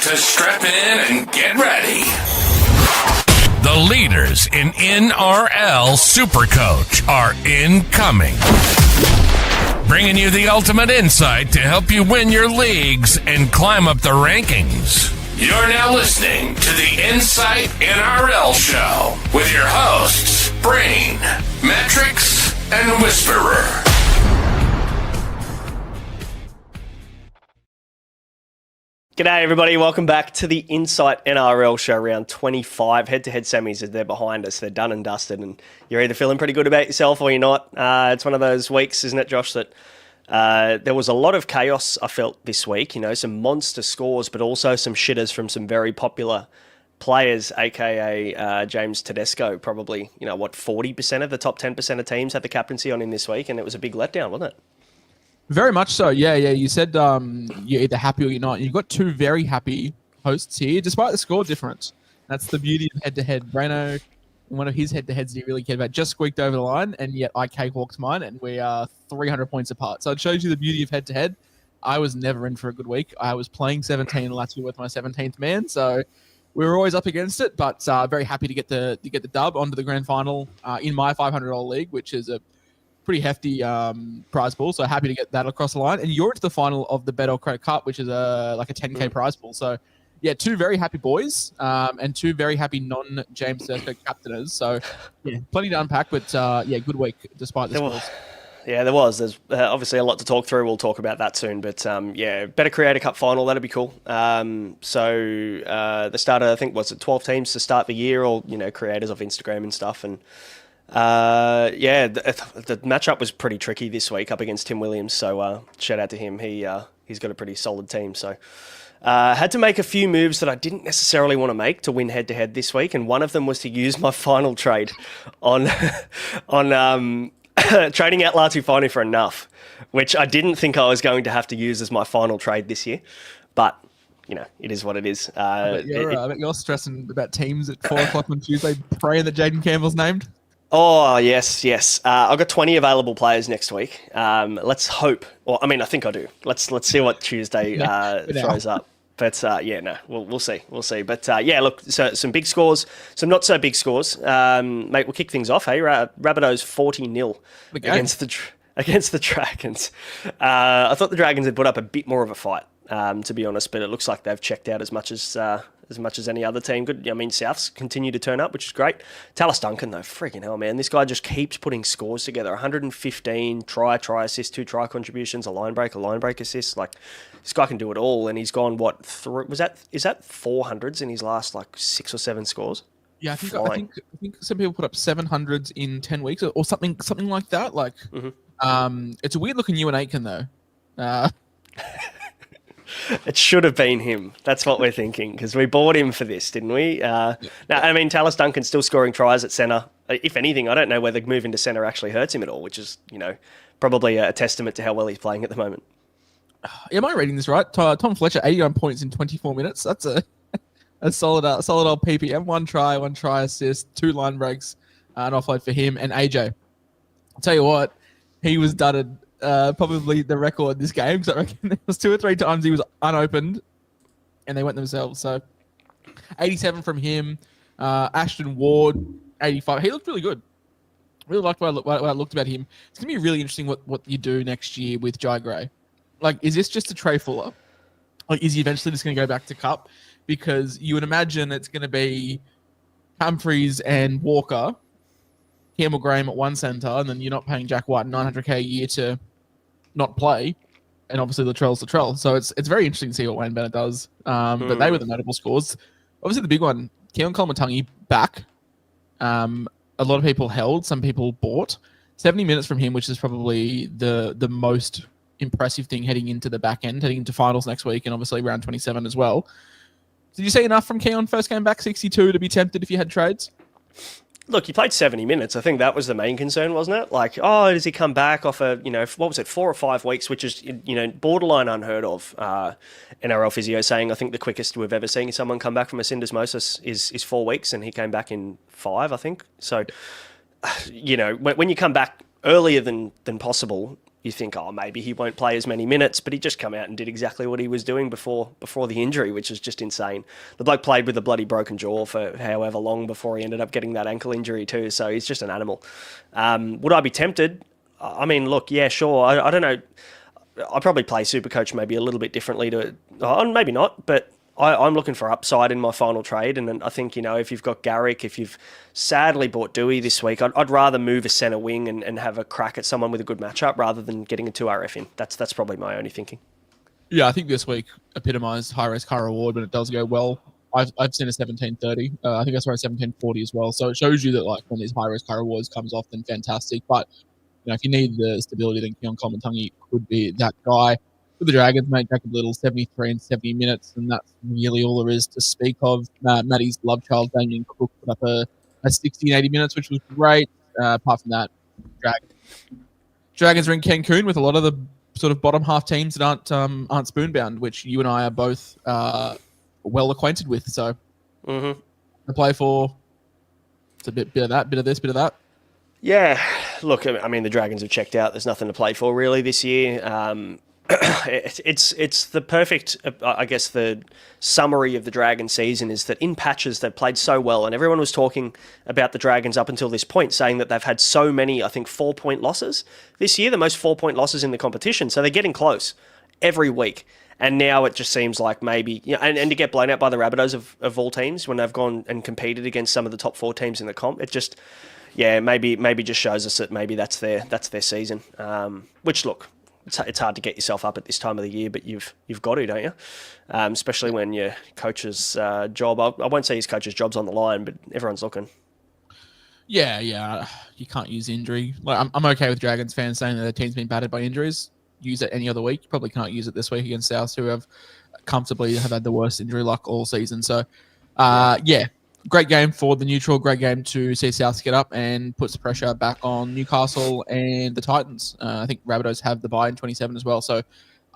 to strap in and get ready. The leaders in NRL SuperCoach are incoming. Bringing you the ultimate insight to help you win your leagues and climb up the rankings. You're now listening to the Insight NRL Show with your hosts, Brain, Metrics, and Whisperer. G'day everybody, welcome back to the Insight NRL Show, round 25. Head-to-head semis, as they're behind us, they're done and dusted, and you're either feeling pretty good about yourself or you're not. It's one of those weeks, isn't it, Josh, that there was a lot of chaos, I felt, this week. You know, some monster scores, but also some shitters from some very popular players, aka James Tedesco, probably, 40% of the top 10% of teams had the captaincy on him this week, and it was a big letdown, wasn't it? Very much so. Yeah. You said you're either happy or you're not. You've got two very happy hosts here, despite the score difference. That's the beauty of head-to-head. Braino, one of his head-to-heads that he really cared about, just squeaked over the line, and yet I cakewalked mine, and we are 300 points apart. So it shows you the beauty of head-to-head. I was never in for a good week. I was playing 17 last year with my 17th man, so we were always up against it, but very happy to get the dub onto the grand final in my $500 league, which is a pretty hefty prize pool, so happy to get that across the line. And you're into the final of the Bet or Credit Cup, which is like a 10K prize pool. So, yeah, two very happy boys and two very happy non-James Tedesco captainers. So, yeah, plenty to unpack, but, good week despite the scores. Yeah, there was. There's obviously a lot to talk through. We'll talk about that soon. But, better Creator Cup final. That'd be cool. The starter, I think, was it 12 teams to start the year, or, creators of Instagram and stuff. And the matchup was pretty tricky this week up against Tim Williams, so shout out to him. He's got a pretty solid team, so had to make a few moves that I didn't necessarily want to make to win head-to-head this week, and one of them was to use my final trade on trading out Latu for enough, which I didn't think I was going to have to use as my final trade this year, but it is what it is. I bet you're stressing about teams at 4 o'clock on Tuesday, praying that Jaden Campbell's named. Oh, yes. I've got 20 available players next week. Let's hope. Well, I think I do. Let's see what Tuesday throws up. But, we'll see. We'll see. But, look, so some big scores, some not so big scores. Mate, we'll kick things off, hey? Rabbitohs 40-0 against the Dragons. I thought the Dragons had put up a bit more of a fight, to be honest, but it looks like they've checked out as much as any other team. Good. Souths continue to turn up, which is great. Tallis Duncan, though, freaking hell, man. This guy just keeps putting scores together. 115, try assist, 2 try contributions, a line break assist. Like, this guy can do it all, and he's gone, is that 400s in his last, 6 or 7 scores? Yeah, I think some people put up 700s in 10 weeks or something like that. Like, it's a weird-looking Ewan Aitken, though. It should have been him. That's what we're thinking, because we bought him for this, didn't we? Tallis Duncan's still scoring tries at centre. If anything, I don't know whether moving to centre actually hurts him at all, which is, probably a testament to how well he's playing at the moment. Am I reading this right? Tom Fletcher, 89 points in 24 minutes. That's a solid old PPM. 1 try assist, 2 line breaks, an offload for him. And AJ, I'll tell you what, he was dudded. Probably the record this game, because I reckon there was 2 or 3 times he was unopened and they went themselves. So 87 from him. Ashton Ward, 85. He looked really good. Really liked what I looked about him. It's going to be really interesting what you do next year with Jai Gray. Like, is this just a Trey Fuller? Like, is he eventually just going to go back to Cup? Because you would imagine it's going to be Humphreys and Walker, Campbell Graham at 1 centre, and then you're not paying Jack White $900K a year to not play, and obviously Latrell's Latrell. So it's very interesting to see what Wayne Bennett does. But they were the notable scores. Obviously the big one, Keon Koloamatangi back. A lot of people held, some people bought. 70 minutes from him, which is probably the most impressive thing heading into the back end, heading into finals next week, and obviously round 27 as well. Did you see enough from Keon first game back, 62, to be tempted if you had trades? Look, he played 70 minutes. I think that was the main concern, wasn't it? Like, does he come back off what was it, 4 or 5 weeks, which is, borderline unheard of. NRL physio saying, I think the quickest we've ever seen someone come back from a syndesmosis is 4 weeks, and he came back in 5, I think. So, when you come back earlier than possible, you think, oh, maybe he won't play as many minutes, but he just come out and did exactly what he was doing before the injury, which was just insane. The bloke played with a bloody broken jaw for however long before he ended up getting that ankle injury too, so he's just an animal. Would I be tempted? I mean, look, yeah, sure. I don't know. I'd probably play SuperCoach maybe a little bit differently maybe not, but I'm looking for upside in my final trade, and I think, if you've got Garrick, if you've sadly bought Dewey this week, I'd rather move a centre wing and have a crack at someone with a good matchup rather than getting a 2RF in. That's probably my only thinking. Yeah, I think this week epitomised high risk, high reward when it does go well. I've seen a 1730. I think I saw a 1740 as well. So it shows you that when these high risk, high rewards comes off, then fantastic. But if you need the stability, then Keon Coleman-Tungy could be that guy. For the Dragons, mate, Jacob Little, 73 and 70 minutes, and that's really all there is to speak of. Matty's love child, Damien Cook, put up a 60 and 80 minutes, which was great. Apart from that, Dragons are in Cancun with a lot of the sort of bottom half teams that aren't spoonbound, which you and I are both well acquainted with. So the play for it's a bit of that, bit of this, bit of that. Yeah, look, I mean, the Dragons have checked out. There's nothing to play for really this year. It's the perfect, I guess, the summary of the Dragon season is that in patches they've played so well, and everyone was talking about the Dragons up until this point, saying that they've had so many, I think, 4-point losses this year, the most 4-point losses in the competition. So they're getting close every week. And now it just seems like maybe, and to get blown out by the Rabbitohs of all teams when they've gone and competed against some of the top 4 teams in the comp, it just, maybe just shows us that maybe that's their season. Which, look, it's hard to get yourself up at this time of the year, but you've got to, don't you? Especially when your coach's job, I won't say his coach's job's on the line, but everyone's looking. Yeah, you can't use injury. I'm okay with Dragons fans saying that their team's been battered by injuries. Use it any other week. You probably can't use it this week against South, who have comfortably had the worst injury luck all season. So, great game for the neutral. Great game to see South get up and puts the pressure back on Newcastle and the Titans. I think Rabbitohs have the bye in 27 as well. So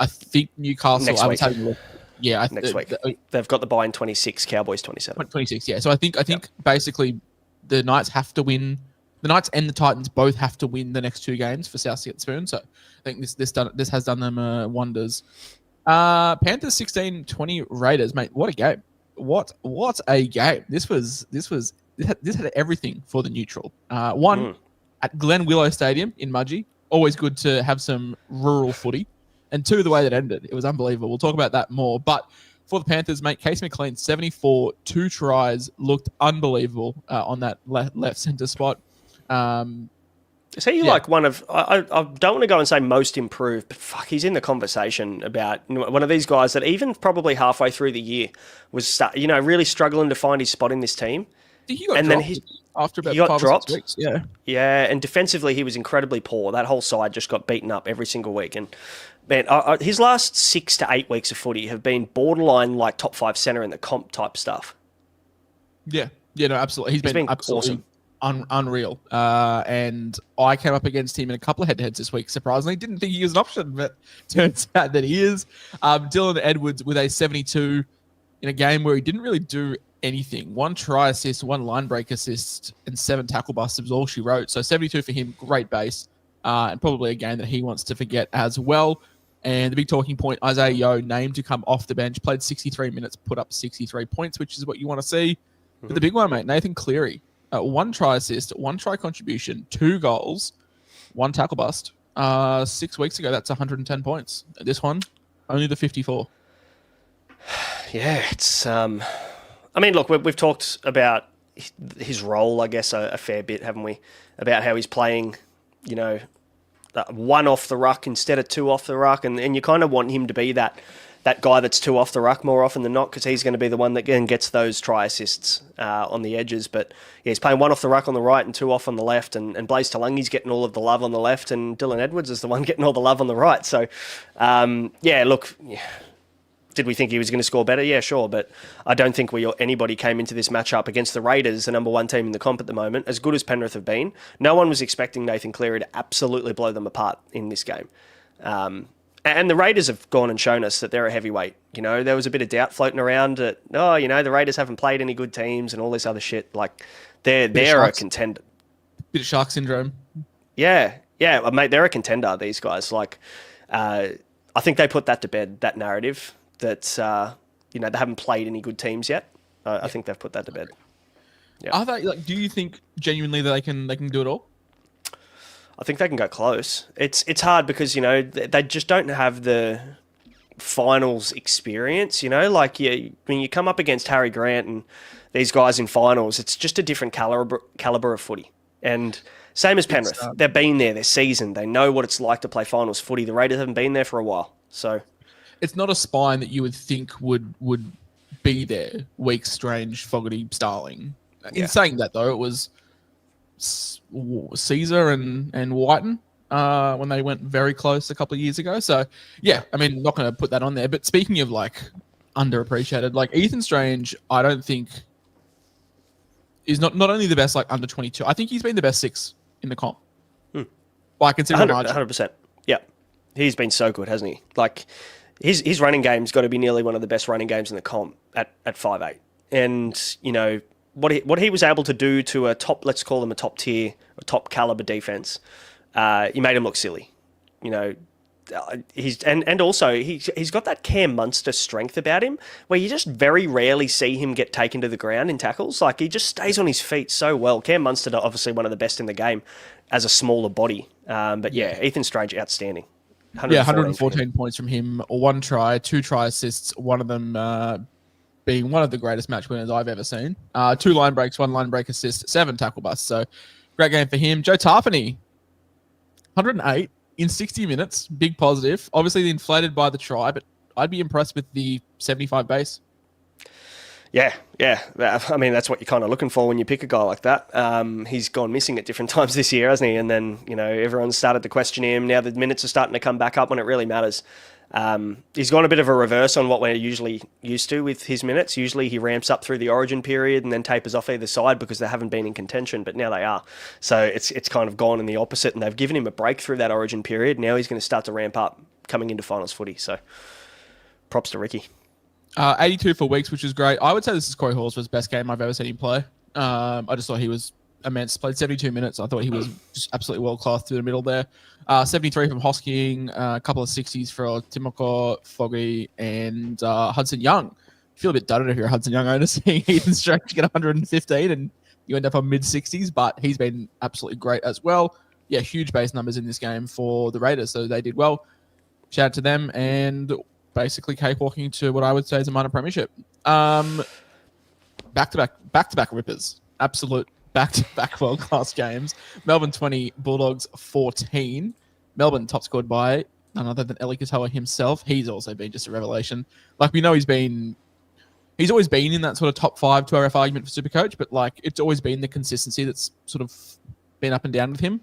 I think Newcastle... Next week. Having a look. Yeah, next week. They've got the bye in 26, Cowboys 27. 26, yeah. So I think basically the Knights have to win. The Knights and the Titans both have to win the next 2 games for South to get the spoon. So I think this has done them wonders. Panthers 16-20 Raiders, mate. What a game. What a game. This had everything for the neutral. One at Glen Willow Stadium in Mudgee. Always good to have some rural footy. And 2, the way that ended. It was unbelievable. We'll talk about that more. But for the Panthers, mate, Case McLean, 74, 2 tries, looked unbelievable on that left centre spot. Is he like one of, I don't want to go and say most improved, but fuck, he's in the conversation about one of these guys that even probably halfway through the year was, really struggling to find his spot in this team. He got dropped after about 5 or 6 weeks. Yeah. Yeah, and defensively he was incredibly poor. That whole side just got beaten up every single week. And man, his last 6 to 8 weeks of footy have been borderline like top 5 centre in the comp type stuff. Yeah, no, absolutely. He's been absolutely awesome. Unreal. And I came up against him in a couple of head-to-heads this week. Surprisingly, didn't think he was an option, but turns out that he is. Dylan Edwards with a 72 in a game where he didn't really do anything. 1 try assist, 1 line break assist, and 7 tackle busts was all she wrote. So 72 for him, great base, and probably a game that he wants to forget as well. And the big talking point, Isaiah Yeo named to come off the bench, played 63 minutes, put up 63 points, which is what you want to see. But the big one, mate, Nathan Cleary. 1 try assist, 1 try contribution, 2 goals, 1 tackle bust. 6 weeks ago, that's 110 points. This one, only the 54. Yeah, it's... I mean, look, we've talked about his role, I guess, a fair bit, haven't we? About how he's playing, 1 off the ruck instead of 2 off the ruck, and you kind of want him to be that guy that's 2 off the ruck more often than not, because he's going to be the one that gets those try assists on the edges. But yeah, he's playing 1 off the ruck on the right and 2 off on the left, and Blaze Talangi's getting all of the love on the left, and Dylan Edwards is the one getting all the love on the right. So, did we think he was going to score better? Yeah, sure, but I don't think anybody came into this matchup against the Raiders, the number 1 team in the comp at the moment, as good as Penrith have been. No one was expecting Nathan Cleary to absolutely blow them apart in this game. And the Raiders have gone and shown us that they're a heavyweight. There was a bit of doubt floating around that, the Raiders haven't played any good teams and all this other shit. Like, they're a contender. Bit of shark syndrome. Yeah, Yeah, mate, they're a contender, these guys. Like, I think they put that to bed, that narrative that, they haven't played any good teams yet. I think they've put that to bed. Yeah. Are they, do you think genuinely that they can do it all? I think they can go close. It's hard because, they just don't have the finals experience, like when you come up against Harry Grant and these guys in finals, it's just a different caliber of footy. And same as Penrith, they've been there, they're seasoned, they know what it's like to play finals footy. The Raiders haven't been there for a while, so it's not a spine that you would think would be there. Weak, Strange, Fogarty, Starling. Yeah. In saying that, though, it was Caesar and Whiten when they went very close a couple of years ago. So, yeah, I mean, not going to put that on there. But speaking of, underappreciated, Ethan Strange, I don't think is not only the best, under 22. I think he's been the best 6 in the comp. By considerable margin. 100%. Yeah. He's been so good, hasn't he? His running game's got to be nearly one of the best running games in the comp at 5'8". And, what he was able to do to a top, let's call him a top tier, a top caliber defense, he made him look silly. He's got that Cam Munster strength about him where you just very rarely see him get taken to the ground in tackles. He just stays on his feet so well. Cam Munster, obviously one of the best in the game as a smaller body. But yeah, Ethan Strange, outstanding. 114 points from him, 1 try, 2 try assists, one of them being one of the greatest match winners I've ever seen. 2 line breaks, 1 line break assist, 7 tackle busts. So great game for him. Joe Tarpany, 108 in 60 minutes. Big positive. Obviously inflated by the try, but I'd be impressed with the 75 base. Yeah. I mean, that's what you're kind of looking for when you pick a guy like that. He's gone missing at different times this year, hasn't he? And then, everyone's started to question him. Now the minutes are starting to come back up when it really matters. He's gone a bit of a reverse on what we're usually used to with his minutes. Usually he ramps up through the origin period and then tapers off either side because they haven't been in contention, but now they are. So it's kind of gone in the opposite, and they've given him a break through that origin period. Now he's going to start to ramp up coming into finals footy. So props to Ricky. 82 for Weeks, which is great. I would say this is Corey Horsford's best game I've ever seen him play. I just thought he was immense. Played 72 minutes. I thought he was just absolutely world-class through the middle there. 73 from Hosking, a couple of 60s for Timoko, Foggy, and Hudson Young. I feel a bit dudded if you're a Hudson Young owner seeing Ethan Strange get 115 and you end up on mid-60s, but he's been absolutely great as well. Yeah, huge base numbers in this game for the Raiders, so they did well. Shout out to them, and basically cakewalking to what I would say is a minor premiership. Back-to-back rippers. Absolute back-to-back world-class games. Melbourne 20, Bulldogs 14. Melbourne top scored by none other than Eli Katoa himself. He's also been just a revelation. We know he's always been in that sort of top 5 2RF argument for Supercoach, but it's always been the consistency that's sort of been up and down with him.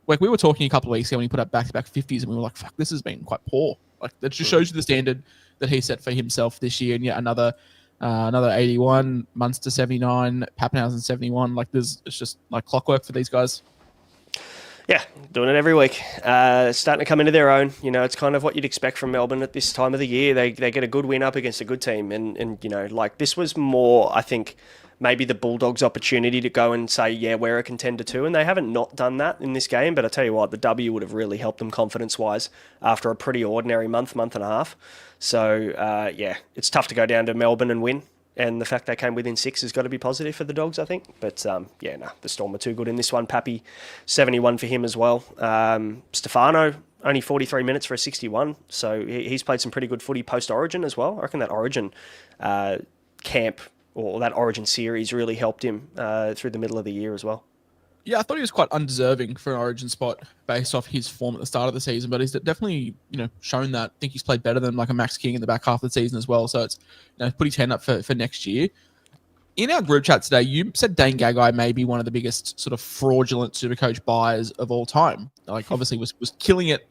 We were talking a couple of weeks ago when he put up back-to-back 50s, and we were like, fuck, this has been quite poor. That just shows you the standard that he set for himself this year, and yet another 81, Munster 79, Pappenhausen 71. It's just clockwork for these guys. Yeah, doing it every week. Starting to come into their own. It's kind of what you'd expect from Melbourne at this time of the year. They get a good win up against a good team, and this was more, I think, maybe the Bulldogs' opportunity to go and say, yeah, we're a contender too, and they haven't not done that in this game. But I tell you what, the W would have really helped them confidence-wise after a pretty ordinary month and a half. So, it's tough to go down to Melbourne and win. And the fact they came within 6 has got to be positive for the Dogs, I think. But, the Storm are too good in this one. Pappy, 71 for him as well. Stefano, only 43 minutes for a 61. So he's played some pretty good footy post-Origin as well. I reckon that Origin camp or that Origin series really helped him through the middle of the year as well. Yeah, I thought he was quite undeserving for an Origin spot based off his form at the start of the season, but he's definitely, shown that. I think he's played better than a Max King in the back half of the season as well. So it's, put his hand up for next year. In our group chat today, you said Dane Gagai may be one of the biggest sort of fraudulent Supercoach buys of all time. Obviously was killing it.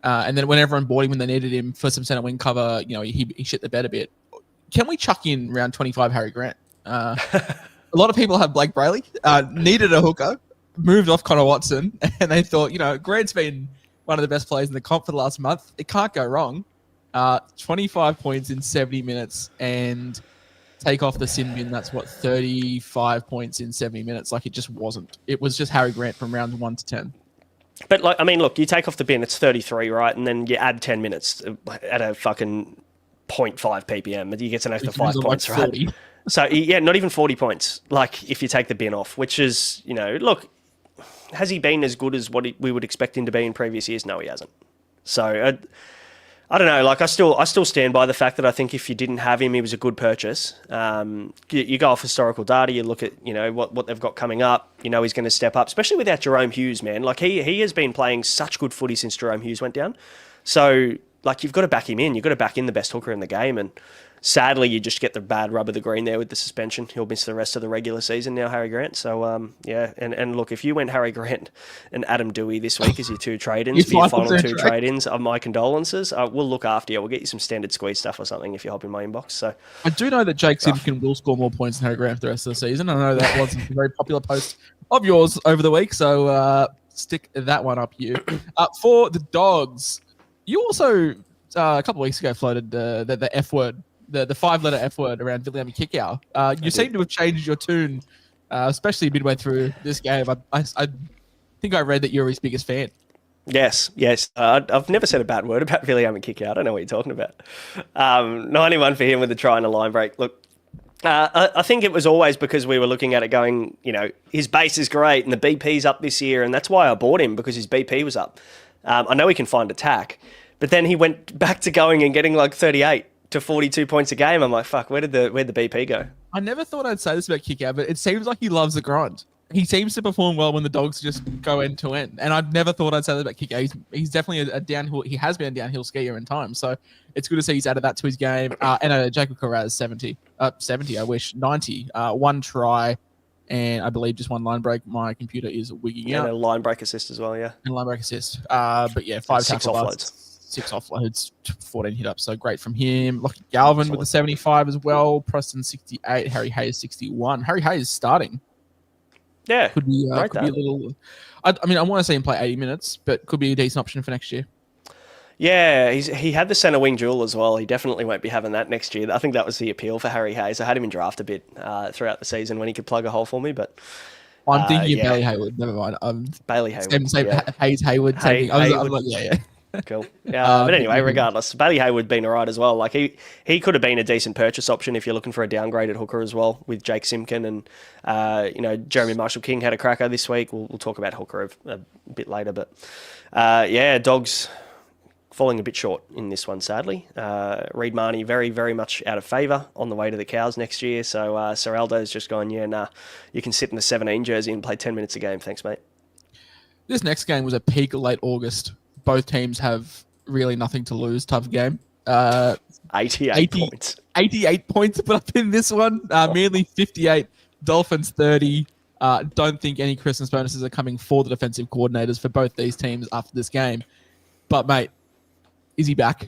And then when everyone bought him when they needed him for some centre wing cover, he shit the bed a bit. Can we chuck in round 25 Harry Grant? A lot of people have Blake Brayley, needed a hooker, moved off Connor Watson, and they thought, Grant's been one of the best players in the comp for the last month. It can't go wrong. 25 points in 70 minutes and take off the sin bin. That's 35 points in 70 minutes. It just wasn't. It was just Harry Grant from rounds 1 to 10. But, like, I mean, look, you take off the bin, it's 33, right? And then you add 10 minutes at a fucking 0.5 ppm. You get an extra 5 points, like right? So, yeah, not even 40 points, like, if you take the bin off, which is, you know, look, has he been as good as what we would expect him to be in previous years? No, he hasn't. So, I don't know. Like, I still stand by the fact that I think if you didn't have him, he was a good purchase. You go off historical data, you look at, you know, what they've got coming up. You know he's going to step up, especially without Jerome Hughes, man. Like, he has been playing such good footy since Jerome Hughes went down. So, like, you've got to back him in. You've got to back in the best hooker in the game. And sadly, you just get the bad rub of the green there with the suspension. He'll miss the rest of the regular season now, Harry Grant. So, yeah. And look, if you went Harry Grant and Adam Dewey this week as your two trade-ins, for your final two trade-ins, my condolences. We'll look after you. We'll get you some standard squeeze stuff or something if you hop in my inbox. So I do know that Jake Simpkin will score more points than Harry Grant for the rest of the season. I know that wasn't a very popular post of yours over the week, so stick that one up you. For the Dogs, you also, a couple of weeks ago, floated the F word. The 5-letter F word around Viliami Kikau. You seem to have changed your tune, especially midway through this game. I think I read that you're his biggest fan. Yes. I've never said a bad word about Viliami Kikau. I don't know what you're talking about. 91 for him with the try and a line break. Look, I think it was always because we were looking at it going, you know, his base is great and the BP's up this year, and that's why I bought him, because his BP was up. I know he can find attack, but then he went back to going and getting like 38 to 42 points a game. I'm like, fuck, where'd the BP go? I never thought I'd say this about Kikau, but it seems like he loves the grind. He seems to perform well when the Dogs just go end to end. And I've never thought I'd say that about Kikau. He's definitely a downhill. He has been a downhill skier in time. So it's good to see he's added that to his game. And Jacob Carraz, 70, I wish, 90. One try, and I believe just one line break. My computer is wigging out. And a line break assist as well, yeah. And a line break assist. But yeah, 5 6 tackle offloads. 6 offloads, 14 hit ups. So great from him. Lockie Galvin with the 75 as well. Preston 68. Harry Hayes 61. Harry Hayes starting. Yeah, could be a little. I mean, I want to see him play 80 minutes, but could be a decent option for next year. Yeah, he had the centre wing duel as well. He definitely won't be having that next year. I think that was the appeal for Harry Hayes. I had him in draft a bit throughout the season when he could plug a hole for me, but I'm thinking of Bailey Hayward. Never mind. Bailey Hayward. Same Hayes Hayward. I'm like, yeah. Cool. But anyway, regardless, Bailey Hayward been all right as well. Like he could have been a decent purchase option if you're looking for a downgraded hooker as well, with Jake Simpkin and you know, Jeremy Marshall-King had a cracker this week. We'll talk about hooker a bit later, but Dogs falling a bit short in this one, sadly. Reid Marnie very, very much out of favour on the way to the Cows next year. So Sir Aldo's just gone, you can sit in the 17 jersey and play 10 minutes a game. Thanks, mate. This next game was a peak late August. Both teams have really nothing to lose type of game. 88 points. 88 points put up in this one. Merely 58. Dolphins 30. Don't think any Christmas bonuses are coming for the defensive coordinators for both these teams after this game. But, mate, is he back?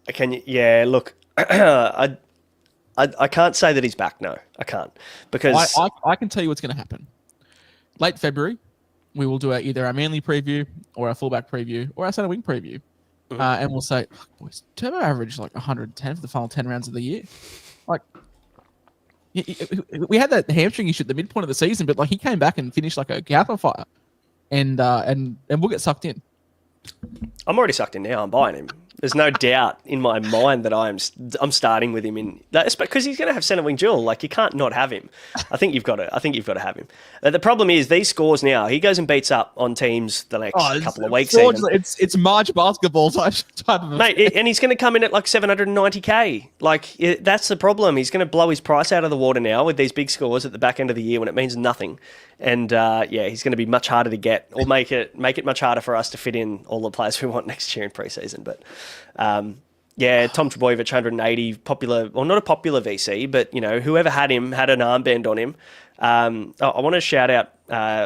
Look, I can't say that he's back, no. I can't. Because I can tell you what's going to happen. Late February, we will do either our Manly preview or our fullback preview or our centre wing preview. Mm-hmm. And we'll say, boys, Turbo averaged like 110 for the final 10 rounds of the year. Like, we had that hamstring issue at the midpoint of the season, but like he came back and finished like a house on fire. And we'll get sucked in. I'm already sucked in now. I'm buying him. There's no doubt in my mind that I'm starting with him in that, because he's going to have centre wing duel. Like, you can't not have him. I think you've got to have him. The problem is these scores now. He goes and beats up on teams the next couple of weeks. It's March basketball type of mate, and he's going to come in at like 790k. Like, that's the problem. He's going to blow his price out of the water now with these big scores at the back end of the year when it means nothing. And he's going to be much harder to get, or make it much harder for us to fit in all the players we want next year in preseason. But Tom Trbojevic, 180, popular, or not a popular VC, but whoever had him had an armband on him. I want to shout out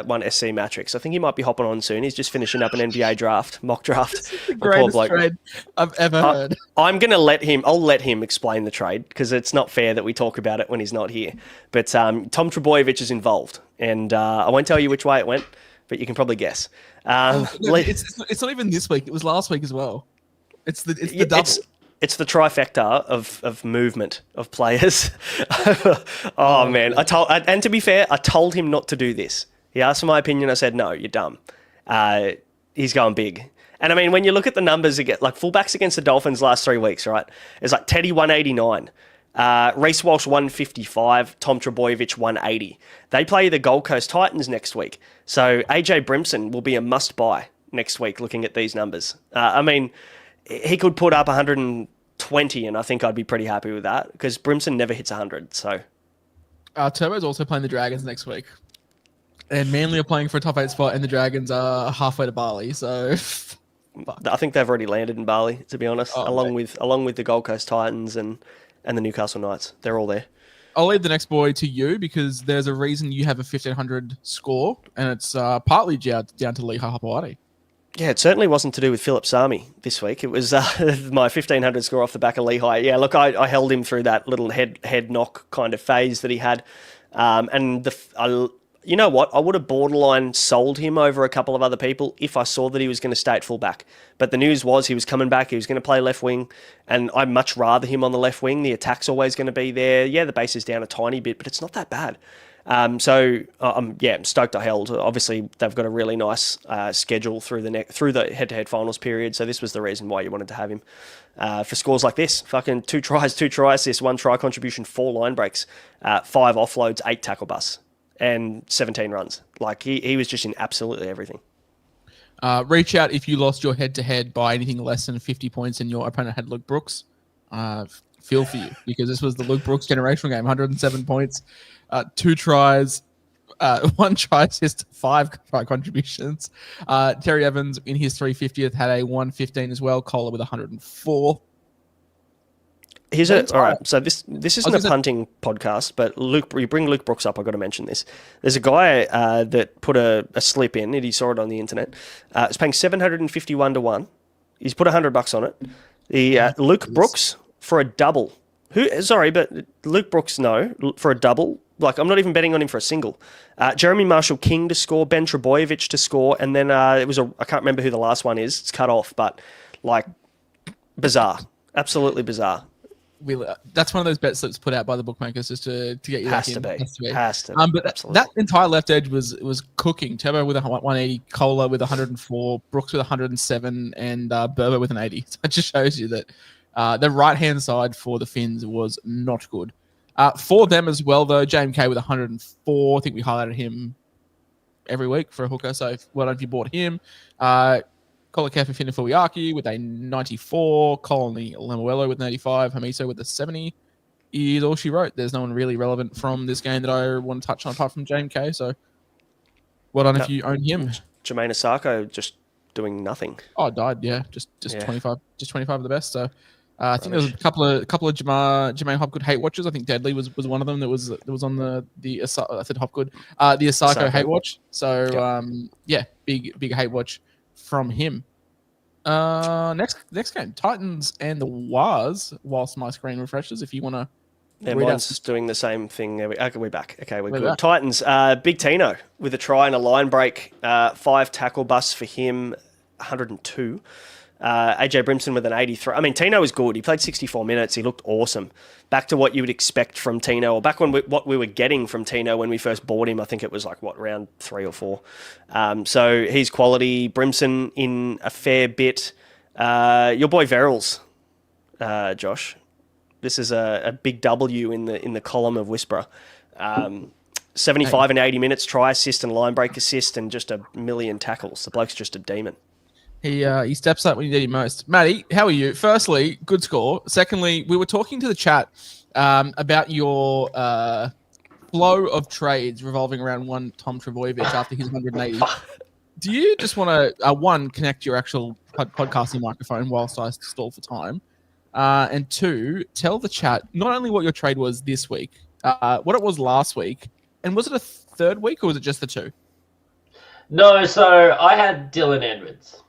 one SC Matrix. I think he might be hopping on soon. He's just finishing up an NBA mock draft. This is the greatest trade I've ever heard. I'm going to let him explain the trade, because it's not fair that we talk about it when he's not here. But Tom Trbojevic is involved, and I won't tell you which way it went, but you can probably guess. It's not even this week. It was last week as well. It's the double. It's the trifecta of movement of players. Man. And to be fair, I told him not to do this. He asked for my opinion. I said, no, you're dumb. he's going big. And I mean, when you look at the numbers again, like fullbacks against the Dolphins last 3 weeks, right? It's like Teddy 189, Reece Walsh 155, Tom Trbojevic 180. They play the Gold Coast Titans next week. So AJ Brimson will be a must-buy next week looking at these numbers. I mean, he could put up 120 and I think I'd be pretty happy with that because Brimson never hits 100. So Turbo's also playing the Dragons next week. And Manly are playing for a top 8 spot and the Dragons are halfway to Bali. So I think they've already landed in Bali, to be honest, along with the Gold Coast Titans and the Newcastle Knights. They're all there. I'll leave the next boy to you because there's a reason you have a 1,500 score, and it's partly down to Leha Hapawadi. Yeah, it certainly wasn't to do with Philip Sami this week. It was my 1,500 score off the back of Lehigh. Yeah, look, I held him through that little head knock kind of phase that he had. You know what? I would have borderline sold him over a couple of other people if I saw that he was going to stay at fullback. But the news was he was coming back. He was going to play left wing, and I'd much rather him on the left wing. The attack's always going to be there. Yeah, the base is down a tiny bit, but it's not that bad. I'm stoked I held. Obviously, they've got a really nice schedule through the head-to-head finals period. So this was the reason why you wanted to have him for scores like this. Fucking 2 tries, 2 try assists, 1 try contribution, 4 line breaks, 5 offloads, 8 tackle busts, and 17 runs. Like he was just in absolutely everything. Reach out if you lost your head-to-head by anything less than 50 points and your opponent had Luke Brooks. Feel for you because this was the Luke Brooks generational game. 107 points, 2 tries, 1 try assist, 5 try contributions. Terry Evans in his 350th had a 115 as well. Kohler with 104. All right. So this isn't a punting podcast, but you bring Luke Brooks up. I've got to mention this. There's a guy that put a slip in, and he saw it on the internet. It's paying 751 to 1. He's put $100 on it. Luke Brooks for a double. But Luke Brooks, no, for a double. Like, I'm not even betting on him for a single. Jeremy Marshall-King to score, Ben Trbojevic to score, and then I can't remember who the last one is. It's cut off, but, like, bizarre. Absolutely bizarre. That's one of those bet slips put out by the bookmakers just to get you Has to be. But that entire left edge was cooking. Turbo with a 180, Kohler with 104, Brooks with 107, and Berber with an 80. So it just shows you that the right-hand side for the Finns was not good. For them as well, though, JMK with 104. I think we highlighted him every week for a hooker, so well done if you bought him. Kolakafa Finifuyaki with a 94. Colony Lemuelo with an 85. Hamiso with a 70 is all she wrote. There's no one really relevant from this game that I want to touch on apart from JMK, so well done if you own him. Jermaine Asako just doing nothing. Oh, died, yeah. Just 25 of the best, so... I think there was a couple of Jermaine Hopgood hate watches. I think Deadly was one of them that was on the I said Hopgood, the Asako hate watch. So big hate watch from him. Next game, Titans and the Wars. Whilst my screen refreshes, if you want to. Yeah, mine's doing the same thing. We're back. Okay, we're good. Back. Titans, Big Tino with a try and a line break. 5 tackle busts for him, 102. AJ Brimson with an 83. I mean, Tino was good. He played 64 minutes. He looked awesome. Back to what you would expect from Tino, or back when what we were getting from Tino when we first bought him. I think it was like, round 3 or 4. So he's quality. Brimson in a fair bit. Your boy Verrills, Josh. This is a big W in the column of Whisperer. 75 and 80 minutes, try assist and line break assist, and just a million tackles. The bloke's just a demon. He steps up when you need him most. Matty, how are you? Firstly, good score. Secondly, we were talking to the chat about your flow of trades revolving around one Tom Trbojevic after his 180. Do you just want to, one, connect your actual podcasting microphone whilst I stall for time? And 2, tell the chat not only what your trade was this week, what it was last week, and was it a third week or was it just the 2? No, so I had Dylan Edwards.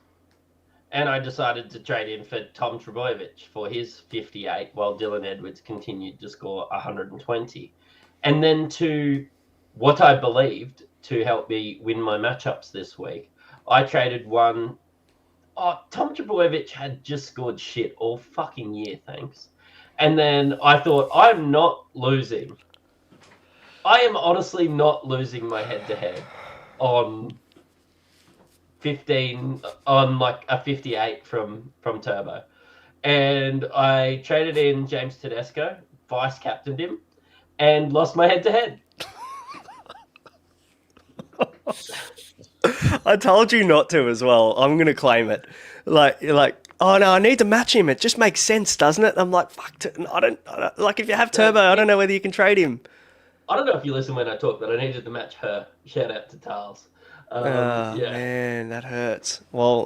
And I decided to trade in for Tom Trbojevic for his 58, while Dylan Edwards continued to score 120. And then to what I believed to help me win my matchups this week, I traded one. Oh, Tom Trbojevic had just scored shit all fucking year, thanks. And then I thought, I'm not losing. I am honestly not losing my head-to-head on 15 on like a 58 from Turbo. And I traded in James Tedesco, vice captained him, and lost my head-to-head. I told you not to as well. I'm going to claim it. Like, oh no, I need to match him. It just makes sense, doesn't it? I'm like, fuck, I don't like if you have Turbo, I don't know whether you can trade him. I don't know if you listen when I talk, but I needed to match her. Shout out to Tars. Yeah. Man, that hurts. Well,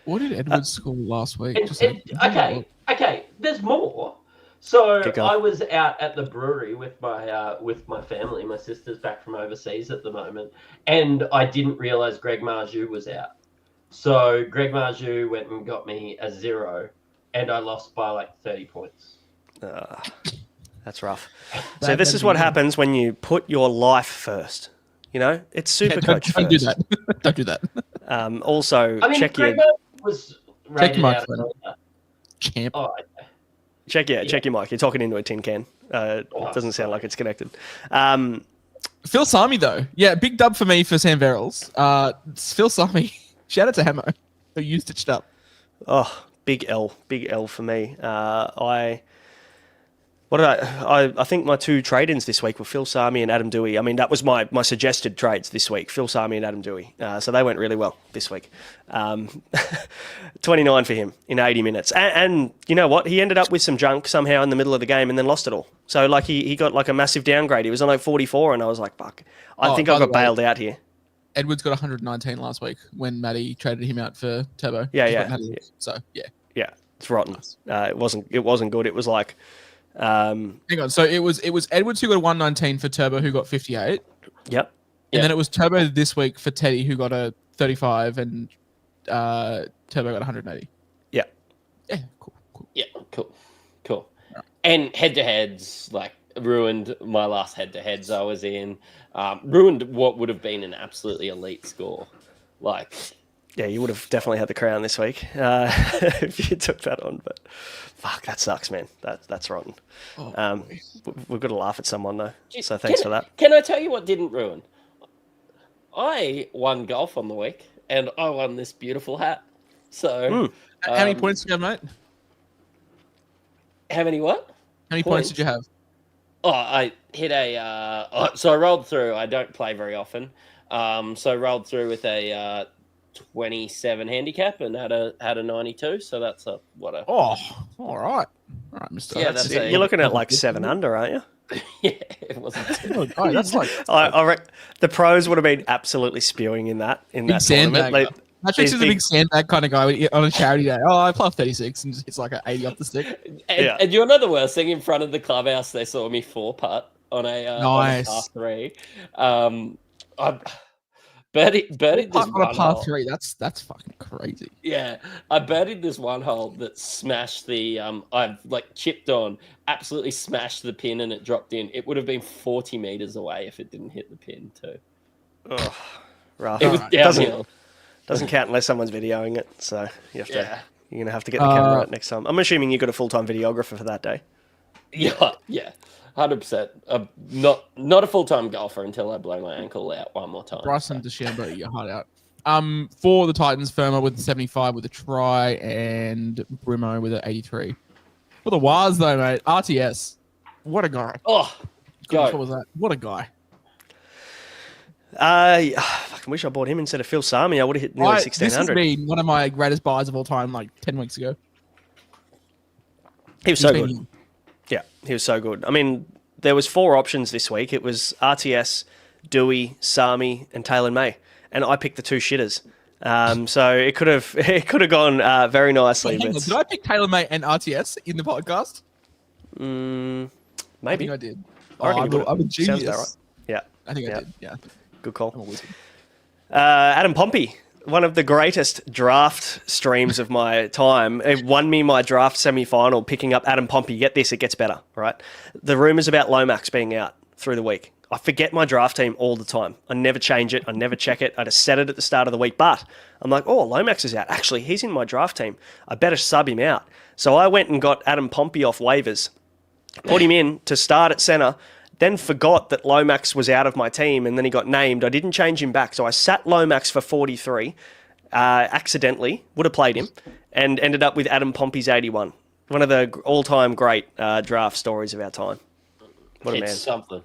what did Edwards score last week? Okay. There's more. So Keep going. I was out at the brewery with my family. My sister's back from overseas at the moment, and I didn't realize Greg Marju was out. So Greg Marju went and got me a 0, and I lost by like 30 points. That's rough. So this is what happens when you put your life first. You know, it's SuperCoach first. Don't do that. Don't do that. Also, check Greg your... was rated out. Champ. Oh, Check your mic. You're talking into a tin can. It doesn't sound like it's connected. Phil Sami, though. Yeah, big dub for me for Sam Verrills. Phil Sami. Shout out to Hamo, who you stitched up. Oh, big L for me. I think my 2 trade-ins this week were Phil Sami and Adam Dewey. I mean, that was my suggested trades this week, Phil Sami and Adam Dewey. So they went really well this week. 29 for him in 80 minutes. And you know what? He ended up with some junk somehow in the middle of the game and then lost it all. So, like, he got, like, a massive downgrade. He was on, like, 44, and I was like, fuck. I think I got bailed out here. Edwards got 119 last week when Matty traded him out for Turbo. Yeah. So, yeah. Yeah, it's rotten. It wasn't good. It was like... hang on. So it was Edwards who got 119 for Turbo, who got 58. Yep. And then it was Turbo this week for Teddy, who got a 35, and Turbo got 180. Yeah. Yeah. Cool. Yeah. Cool. Right. And head-to-heads, like, ruined my last head-to-heads I was in. Ruined what would have been an absolutely elite score. Like... Yeah, you would have definitely had the crown this week if you took that on. But fuck, that sucks, man. That's rotten. We've got to laugh at someone though. So thanks for that. Can I tell you what didn't ruin? I won golf on the week, and I won this beautiful hat. So, how many points did you have, mate? How many what? How many points did you have? Oh, I hit so I rolled through. I don't play very often. So I rolled through with a 27 handicap and had a 92. So that's all right. All right, Mr. Yeah, you're looking at like 7 under, aren't you? Yeah, it wasn't too that's like the pros would have been absolutely spewing in that tournament. Matrix is a big sandbag kind of guy on a charity day. Oh, I play 36 and it's like an 80 off the stick. And you know the worst thing? In front of the clubhouse, they saw me 4-putt on a par 3. I birdied this on a par 3. That's fucking crazy. Yeah, I birdied this one hole that smashed the. I've like chipped on, absolutely smashed the pin, and it dropped in. It would have been 40 meters away if it didn't hit the pin too. Oh, rough. It was downhill. Doesn't count unless someone's videoing it. So you have to. You're gonna have to get the camera right next time. I'm assuming you got a full-time videographer for that day. Yeah. 100%. Not a full-time golfer until I blow my ankle out one more time. Bryson DeChambeau, your heart out. For the Titans, Firma with 75 with a try and Brimo with an 83. For the Waz, though, mate, RTS. What a guy. Oh, what was that? What a guy. I fucking wish I bought him instead of Phil Sami. I would have hit nearly 1,600. This has been one of my greatest buys of all time, like 10 weeks ago. He was so good. Yeah, he was so good. I mean, there was 4 options this week. It was RTS, Dewey, Sami, and Taylor May, and I picked the 2 shitters. So it could have gone very nicely. Wait, did I pick Taylor May and RTS in the podcast? Maybe I think I did. I'm a genius. Sounds about right. Yeah, I think I did. Yeah, good call. I'm a wizard. Adam Pompey, one of the greatest draft streams of my time. It won me my draft semi-final, picking up Adam Pompey. Get this, it gets better, right? The rumours about Lomax being out through the week. I forget my draft team all the time. I never change it. I never check it. I just set it at the start of the week. But I'm like, oh, Lomax is out. Actually, he's in my draft team. I better sub him out. So I went and got Adam Pompey off waivers, put him in to start at centre, then forgot that Lomax was out of my team, and then he got named. I didn't change him back, so I sat Lomax for 43, accidentally, would have played him, and ended up with Adam Pompey's 81. One of the all-time great draft stories of our time. What a man. It's something.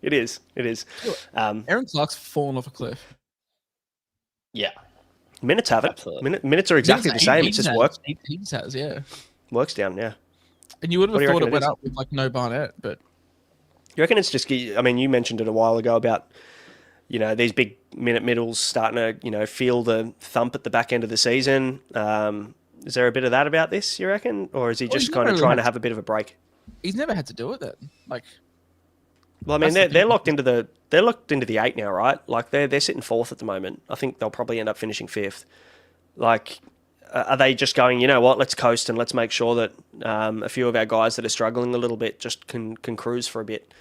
It is. Aaron Clark's fallen off a cliff. Yeah. Minutes have it. Absolutely. Minutes are exactly the same. It's just work. He has, yeah. Works down, yeah. And you would have thought it went is? up with like no Barnett, but You reckon it's just, I mean, you mentioned it a while ago about, these big minute middles starting to, feel the thump at the back end of the season. Is there a bit of that about this, you reckon? Or is he just kind of trying to have a bit of a break? He's never had to do it then. Well, I mean, they're locked into the 8 now, right? Like they're sitting 4th at the moment. I think they'll probably end up finishing 5th. Like, are they just going, you know what? Let's coast and let's make sure that a few of our guys that are struggling a little bit just can cruise for a bit.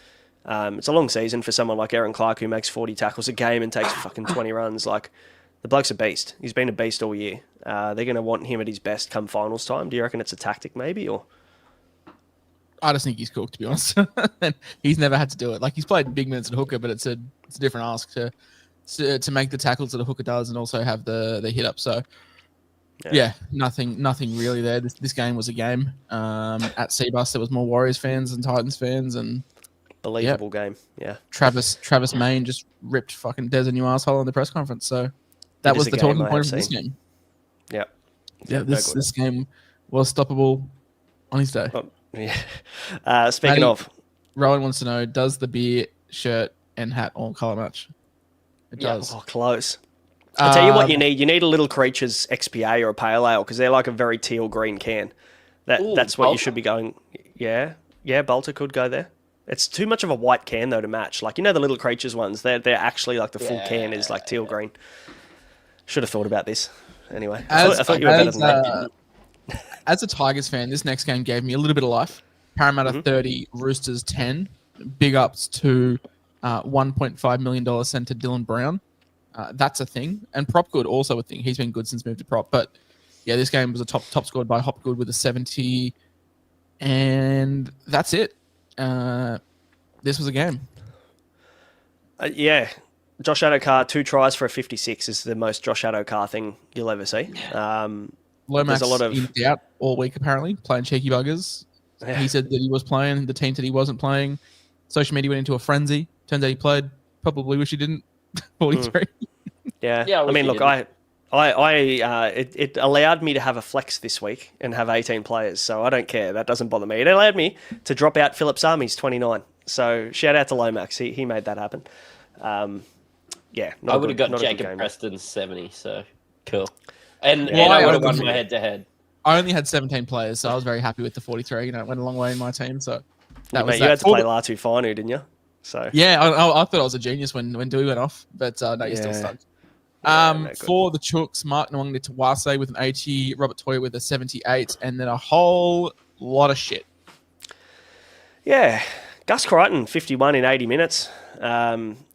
It's a long season for someone like Aaron Clark who makes 40 tackles a game and takes fucking 20 runs. Like, the bloke's a beast. He's been a beast all year. They're going to want him at his best come finals time. Do you reckon it's a tactic maybe, or? I just think he's cooked, to be honest. And he's never had to do it. Like, he's played big minutes at hooker, but it's a different ask to make the tackles that a hooker does and also have the hit up. So, yeah, nothing really there. This game was a game. At Seabus, there was more Warriors fans than Titans fans, and believable game. Yeah, Travis Main just ripped fucking Des a new asshole in the press conference. So that was the talking point of this game. Yeah, this game was stoppable on his day. Oh, yeah. Speaking of, Rowan wants to know: does the beer, shirt, and hat all color match? It does. Oh, close. I'll tell you what you need. You need a Little Creatures XPA or a Pale Ale because they're like a very teal green can. That's what you should be going. Yeah, Bolter could go there. It's too much of a white can though to match. Like, the Little Creatures ones, they're actually like the full can is like teal green. Should have thought about this. Anyway, I thought you were better than that. As a Tigers fan, this next game gave me a little bit of life. Parramatta 30, Roosters 10. Big ups to $1.5 million sent to Dylan Brown. That's a thing. And Prop Good also a thing. He's been good since moved to Prop. But yeah, this game was a top scored by Hopgood with a 70. And that's it. This was a game. Yeah. Josh Adokar, 2 tries for a 56 is the most Josh Adokar thing you'll ever see. Lomax in out all week, apparently, playing cheeky buggers. Yeah. He said that he was playing. The team said he wasn't playing. Social media went into a frenzy. Turns out he played. Probably wish he didn't. 43. Yeah. I mean, look, it allowed me to have a flex this week and have 18 players, so I don't care. That doesn't bother me. It allowed me to drop out Phillips Army's 29. So shout out to Lomax. He made that happen. Yeah. I would have got Jacob Preston's 70, so cool. And I would have won my head-to-head. I only had 17 players, so I was very happy with the 43. It went a long way in my team. So you had to play Latu Finu, didn't you? So yeah, I thought I was a genius when Dewey went off, but no, you're still stuck. For the Chooks, Mark Nwang to Tawase with an 80, Robert Toyer with a 78, and then a whole lot of shit. Yeah, Gus Crichton, 51 in 80 minutes.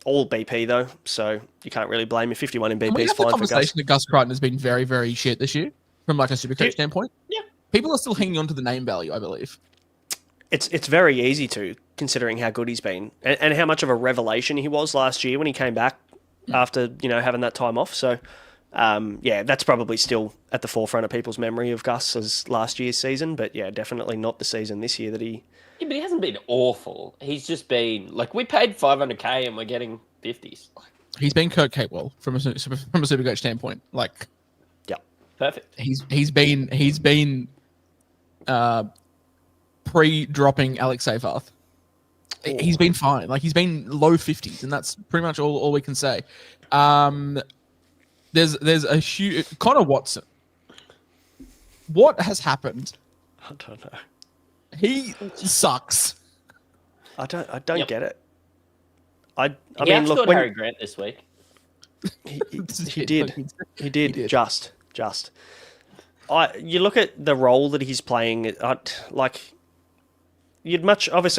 All BP though, so you can't really blame him. 51 in BP is fine for Gus. The conversation that Gus Crichton has been very, very shit this year from like a Supercoach standpoint. Yeah, people are still hanging on to the name value, I believe. It's very easy to, considering how good he's been and how much of a revelation he was last year when he came back after having that time off. So that's probably still at the forefront of people's memory of Gus as last year's season, but yeah, definitely not the season this year that he. Yeah, but he hasn't been awful. He's just been like, we paid $500K and we're getting 50s. He's been Kurt Capewell from a Supercoach standpoint. Like, yeah, perfect. He's been pre-dropping Alex Seyfarth. He's been fine. Like, he's been low 50s, and that's pretty much all we can say. There's a huge Connor Watson. What has happened? I don't know. He sucks. I don't get it. I he mean, look, when Harry Grant this week. He did. Just. You look at the role that he's playing. Obviously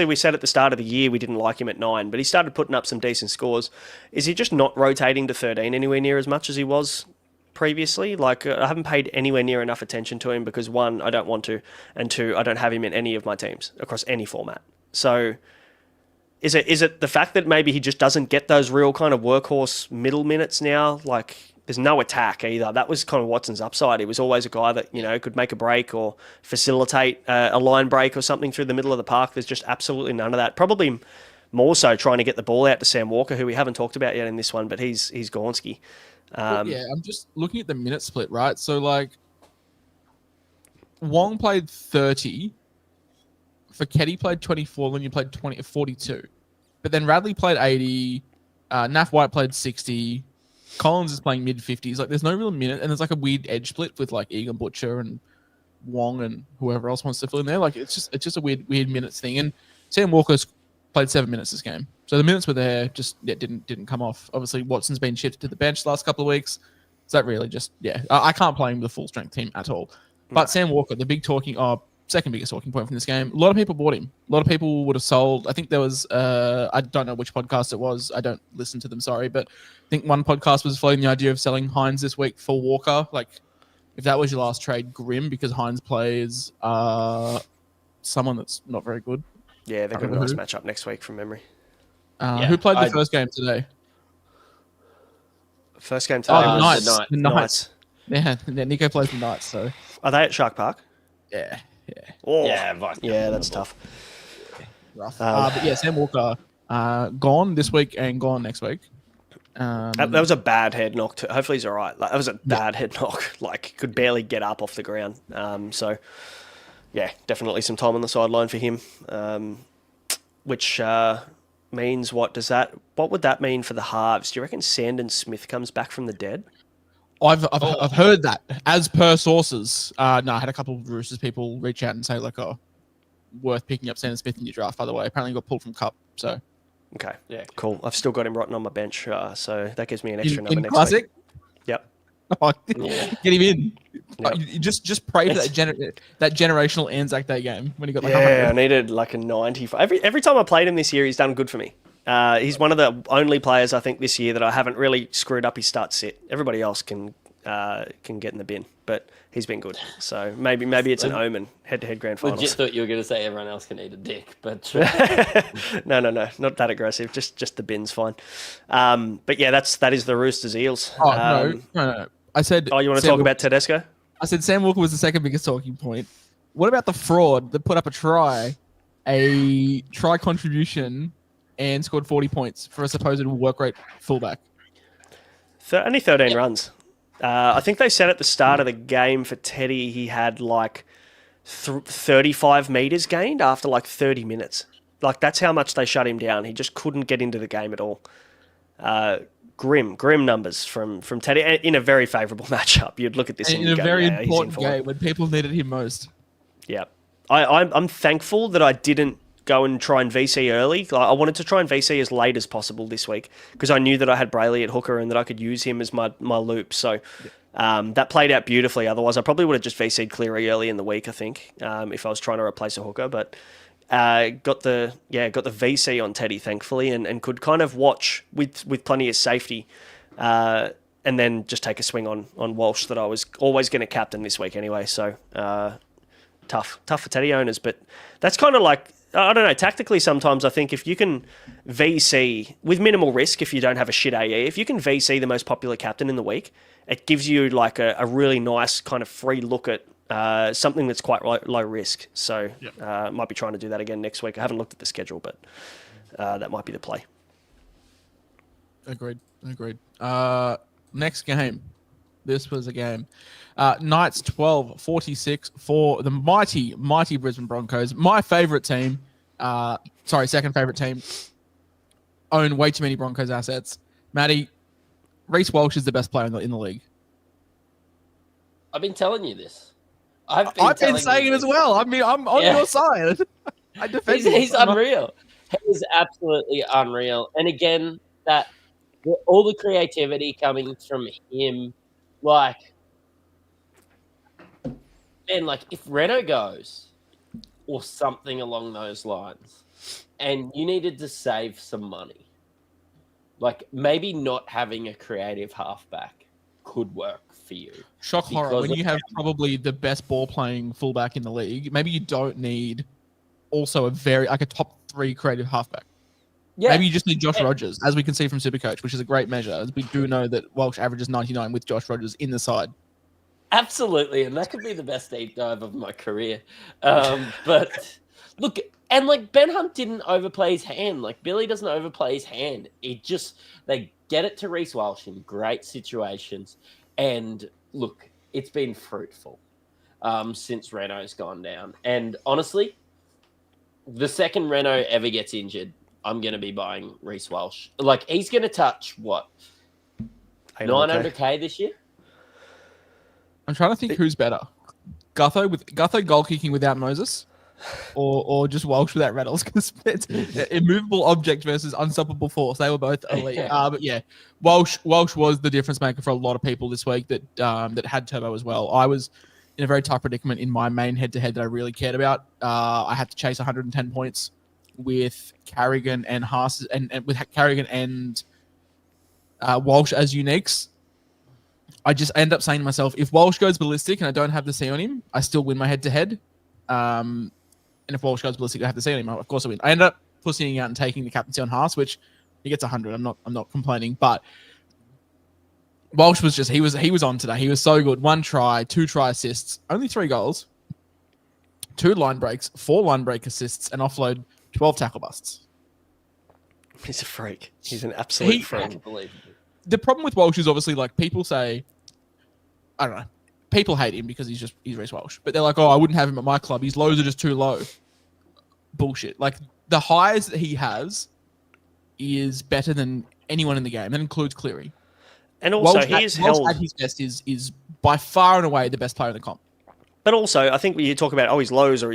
we said at the start of the year we didn't like him at 9, but he started putting up some decent scores. Is he just not rotating to 13 anywhere near as much as he was previously? Like, I haven't paid anywhere near enough attention to him because 1, I don't want to, and 2, I don't have him in any of my teams across any format. So Is it the fact that maybe he just doesn't get those real kind of workhorse middle minutes now? Like, there's no attack either. That was kind of Watson's upside. He was always a guy that, could make a break or facilitate a line break or something through the middle of the park. There's just absolutely none of that. Probably more so trying to get the ball out to Sam Walker, who we haven't talked about yet in this one, but he's Gornsky. I'm just looking at the minute split, right? So, like, Wong played 30, Feketi played 24, then you played 42. But then Radley played 80, Naf White played 60, Collins is playing mid-50s. Like, there's no real minute, and there's like a weird edge split with like Egan Butcher and Wong and whoever else wants to fill in there. Like, it's just a weird minutes thing. And Sam Walker's played 7 minutes this game, so the minutes were there, just didn't come off. Obviously, Watson's been shifted to the bench the last couple of weeks. So that really just I can't play him with a full strength team at all. But Sam Walker, the big second biggest talking point from this game. A lot of people bought him. A lot of people would have sold. I think there was, I don't know which podcast it was. I don't listen to them, sorry. But I think one podcast was floating the idea of selling Hines this week for Walker. Like, if that was your last trade, grim, because Hines plays someone that's not very good. Yeah, they've got a nice matchup next week from memory. Who played the first game today? First game today was the Knights. Yeah, Nico plays the Knights, so. Are they at Shark Park? Yeah. Oh, Yeah, that's tough. Rough. But yeah, Sam Walker gone this week and gone next week. That was a bad head knock. Hopefully he's all right. Like, that was a bad head knock. Like, could barely get up off the ground. So, yeah, definitely some time on the sideline for him. Which means what would that mean for the halves? Do you reckon Sandon Smith comes back from the dead? I've heard that, as per sources. I had a couple of Roosters people reach out and say, like, worth picking up Sandon Smith in your draft, by the way. Apparently got pulled from Cup, so. Okay, yeah, cool. I've still got him rotten on my bench, so that gives me an extra number next classic? week. Yep. Get him in. Yep. You just pray for that generational Anzac Day game when he got like I needed like a 90. Every time I played him this year, he's done good for me. He's one of the only players I think this year that I haven't really screwed up his start sit. Everybody else can get in the bin, but he's been good. So maybe it's an omen head-to-head grand finals. I just thought you were going to say everyone else can eat a dick, but no, not that aggressive. Just the bin's fine. But yeah, that is the Roosters Eels. No. I said. Oh, you want to talk about Tedesco? I said Sam Walker was the second biggest talking point. What about the fraud that put up a try contribution, and scored 40 points for a supposed work rate fullback? Only 13 runs. I think they said at the start of the game for Teddy he had like 35 metres gained after like 30 minutes. Like, that's how much they shut him down. He just couldn't get into the game at all. Grim numbers from Teddy in a very favourable matchup. You'd look at this and in a very important game when people needed him most. Yeah. I'm thankful that I didn't go and try and VC early. I wanted to try and VC as late as possible this week because I knew that I had Brayley at hooker and that I could use him as my loop. So that played out beautifully. Otherwise, I probably would have just VC'd Cleary early in the week, I think, if I was trying to replace a hooker. But got the VC on Teddy, thankfully, and could kind of watch with plenty of safety and then just take a swing on Walsh that I was always going to captain this week anyway. So tough for Teddy owners. But that's kind of like, I don't know, tactically sometimes I think if you can VC with minimal risk, if you don't have a shit AE, if you can VC the most popular captain in the week, it gives you like a really nice kind of free look at something that's quite low risk. So might be trying to do that again next week. I haven't looked at the schedule, but that might be the play. Agreed. Next game. This was a game. Knights 12-46 for the mighty Brisbane Broncos. My favourite team. Second favourite team. Own way too many Broncos assets. Matty, Reece Walsh is the best player in the league. I've been telling you this. I've been saying it as well. I mean, I'm on your side. I defend him. He's unreal. He's absolutely unreal. And again, that all the creativity coming from him, like, man, like if Reno goes or something along those lines, and you needed to save some money, like maybe not having a creative halfback could work for you. Shock horror, when you have probably the best ball playing fullback in the league, maybe you don't need also a top 3 creative halfback. Yeah. Maybe you just need Josh Rogers, as we can see from Supercoach, which is a great measure, as we do know that Walsh averages 99 with Josh Rogers in the side. Absolutely, and that could be the best deep dive of my career. But look, and like Ben Hunt didn't overplay his hand. Like Billy doesn't overplay his hand. They get it to Reece Walsh in great situations. And look, it's been fruitful since Reno's gone down. And honestly, the second Reno ever gets injured, I'm going to be buying Reece Walsh. Like, he's going to touch, what, 900K this year? I'm trying to think who's better. Gutho goal kicking without Moses, or just Walsh without Reynolds, because it's immovable object versus unstoppable force. They were both elite. But yeah, Walsh was the difference maker for a lot of people this week that had Turbo as well. I was in a very tight predicament in my main head-to-head that I really cared about. I had to chase 110 points with Carrigan and Haas, and with Carrigan and Walsh as uniques. I just end up saying to myself, if Walsh goes ballistic and I don't have the C on him, I still win my head-to-head. And if Walsh goes ballistic, I have the C on him. Of course, I win. I end up pussying out and taking the captaincy on Haas, which he gets 100. I'm not complaining, but Walsh was just he was on today. He was so good. 1 try, 2 try assists, only 3 goals, 2 line breaks, 4 line break assists, and offload 12 tackle busts. He's a freak. He's an absolute freak. Unbelievable. The problem with Walsh is obviously, like, people say, I don't know, people hate him because he's Reece Walsh, but they're like, oh, I wouldn't have him at my club. His lows are just too low. Bullshit. Like, the highs that he has is better than anyone in the game. That includes Cleary. And also, Walsh at his best is by far and away the best player in the comp. But also, I think when you talk about, his lows are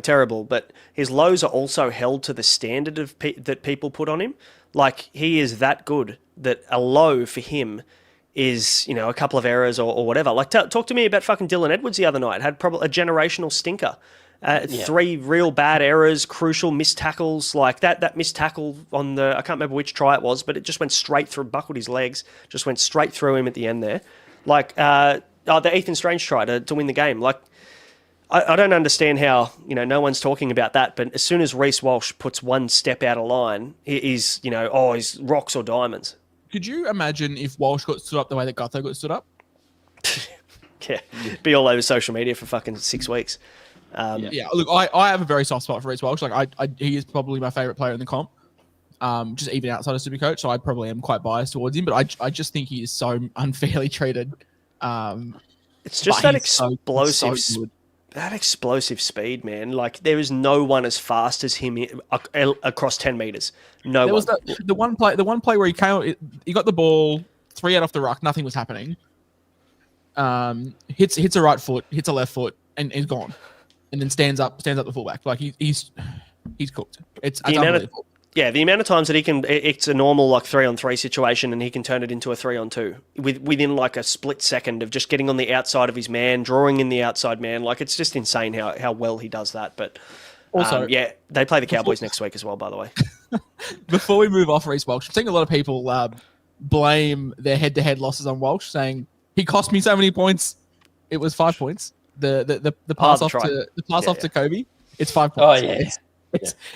terrible, but his lows are also held to the standard of that people put on him. Like, he is that good that a low for him is, a couple of errors or whatever. Like, talk to me about fucking Dylan Edwards the other night. Had probably a generational stinker. 3 real bad errors, crucial missed tackles. Like, that missed tackle on the, I can't remember which try it was, but it just went straight through, buckled his legs, just went straight through him at the end there. Like, the Ethan Strange try to win the game. Like, I don't understand how, no one's talking about that, but as soon as Reece Walsh puts 1 step out of line, he's rocks or diamonds. Could you imagine if Walsh got stood up the way that Gutho got stood up? Yeah, be all over social media for fucking 6 weeks. Look, I have a very soft spot for Reece Walsh. Like, he is probably my favourite player in the comp, just even outside of Supercoach, so I probably am quite biased towards him, but I just think he is so unfairly treated. It's just that explosive... That explosive speed, man. Like, there is no one as fast as him across 10 meters. No one. There was the one play where he got the ball 3 out off the ruck, nothing was happening. Hits a right foot, hits a left foot, and is gone. And then stands up the fullback. Like, he's cooked. It's unbelievable. The amount of times that he can, it's a normal like 3-on-3 situation, and he can turn it into a 3-on-2 within like a split second of just getting on the outside of his man, drawing in the outside man. Like, it's just insane how well he does that. But also, they play the Cowboys next week as well, by the way. Before we move off Reece Walsh, I'm seeing a lot of people blame their head-to-head losses on Walsh, saying he cost me so many points. It was 5 points. The pass off to Kobe, it's 5 points. Oh yeah.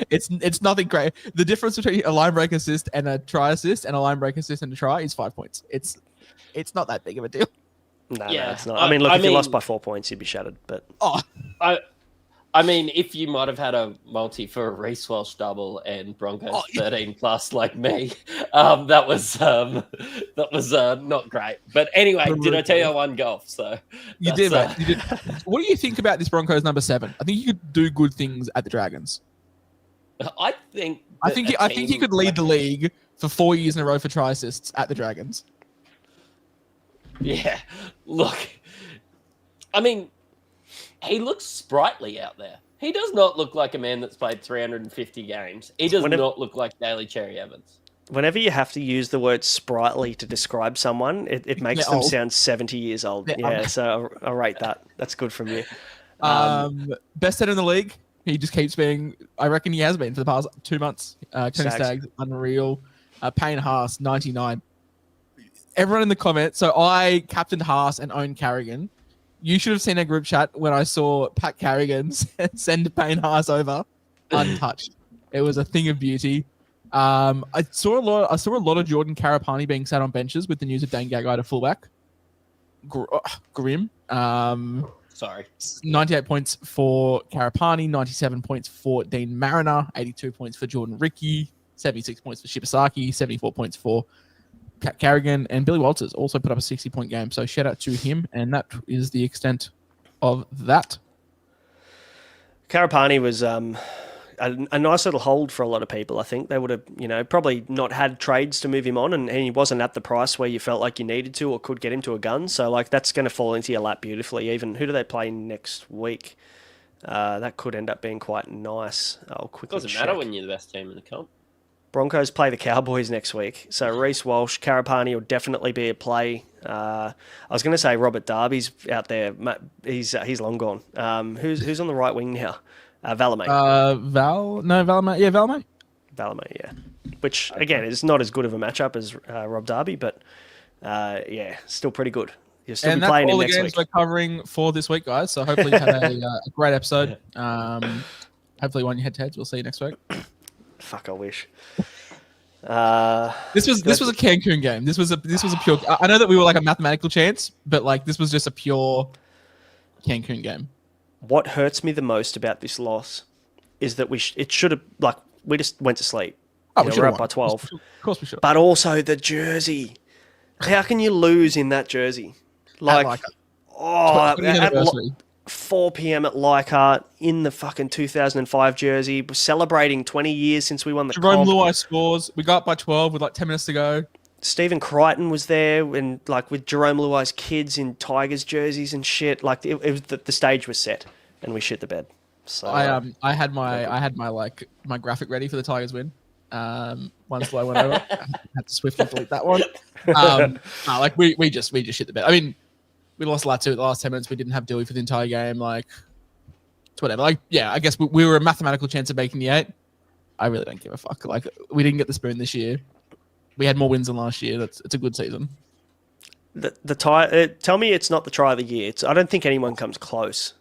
It's nothing great. The difference between a line break assist and a try assist and a line break assist and a try is 5 points. It's not that big of a deal. No, it's not. I mean, look, if you lost by 4 points, you'd be shattered. But I mean, if you might have had a multi for a Reece Walsh double and Broncos 13 plus like me, that was not great. But anyway, did I tell you I won golf? So you did, mate. You did. What do you think about this Broncos number 7? I think you could do good things at the Dragons. I think he could lead the league for 4 years in a row for try assists at the Dragons. Yeah, look, I mean, he looks sprightly out there. He does not look like a man that's played 350 games. He does not look like Daly Cherry Evans. Whenever you have to use the word sprightly to describe someone, it makes them sound 70 years old. Yeah, so I rate that. That's good from you. Best head in the league. He just keeps being, I reckon he has been for the past 2 months. Tony Staggs, unreal. Payne Haas, 99. Everyone in the comments. So I captained Haas and owned Carrigan. You should have seen a group chat when I saw Pat Carrigan send Payne Haas over untouched. It was a thing of beauty. I saw a lot of Jordan Karapani being sat on benches with the news of Dane Gagai to fullback. Grim. Sorry. 98 points for Karapani, 97 points for Dean Mariner, 82 points for Jordan Ricky, 76 points for Shibasaki, 74 points for Carrigan, and Billy Walters also put up a 60-point game. So shout out to him, and that is the extent of that. Karapani was a nice little hold for a lot of people. I think they would have, probably not had trades to move him on, and he wasn't at the price where you felt like you needed to or could get him to a gun. So, like, that's going to fall into your lap beautifully. Even who do they play next week? That could end up being quite nice. I'll quickly Doesn't matter when you're the best team in the comp. Broncos play the Cowboys next week. So Reece Walsh, Karapani will definitely be a play. I was going to say Robert Darby's out there. He's long gone. Who's on the right wing now? Valamay. Valamay. Yeah, Valamay. Valamay, yeah. Which, again, is not as good of a matchup as Rob Darby, but, still pretty good. You'll still be playing him next week. And that's all the games we're covering for this week, guys. So hopefully you had a great episode. Hopefully won your head-to-heads. We'll see you next week. Fuck, I wish. This was a Cancun game. This was a pure. I know that we were like a mathematical chance, but like this was just a pure Cancun game. What hurts me the most about this loss is that we should have we just went to sleep. Oh, we're up by 12. Of course we should. But also the jersey. How can you lose in that jersey? At 4 p.m. at Leichhardt in the fucking 2005 jersey. We're celebrating 20 years since we won the Jerome Luai scores. We got up by 12 with like 10 minutes to go. Stephen Crichton was there and with Jerome Luai's kids in Tigers jerseys and shit. Like it was the stage was set and we shit the bed. So I had my graphic ready for the Tigers win. Once I went over, I had to swiftly delete that one. We just shit the bed. I mean, we lost Latu at the last 10 minutes. We didn't have Dewey for the entire game. Like, it's whatever. Like, yeah, I guess we were a mathematical chance of making the 8. I really don't give a fuck. Like, we didn't get the spoon this year. We had more wins than last year. It's a good season. Tell me it's not the try of the year. I don't think anyone comes close.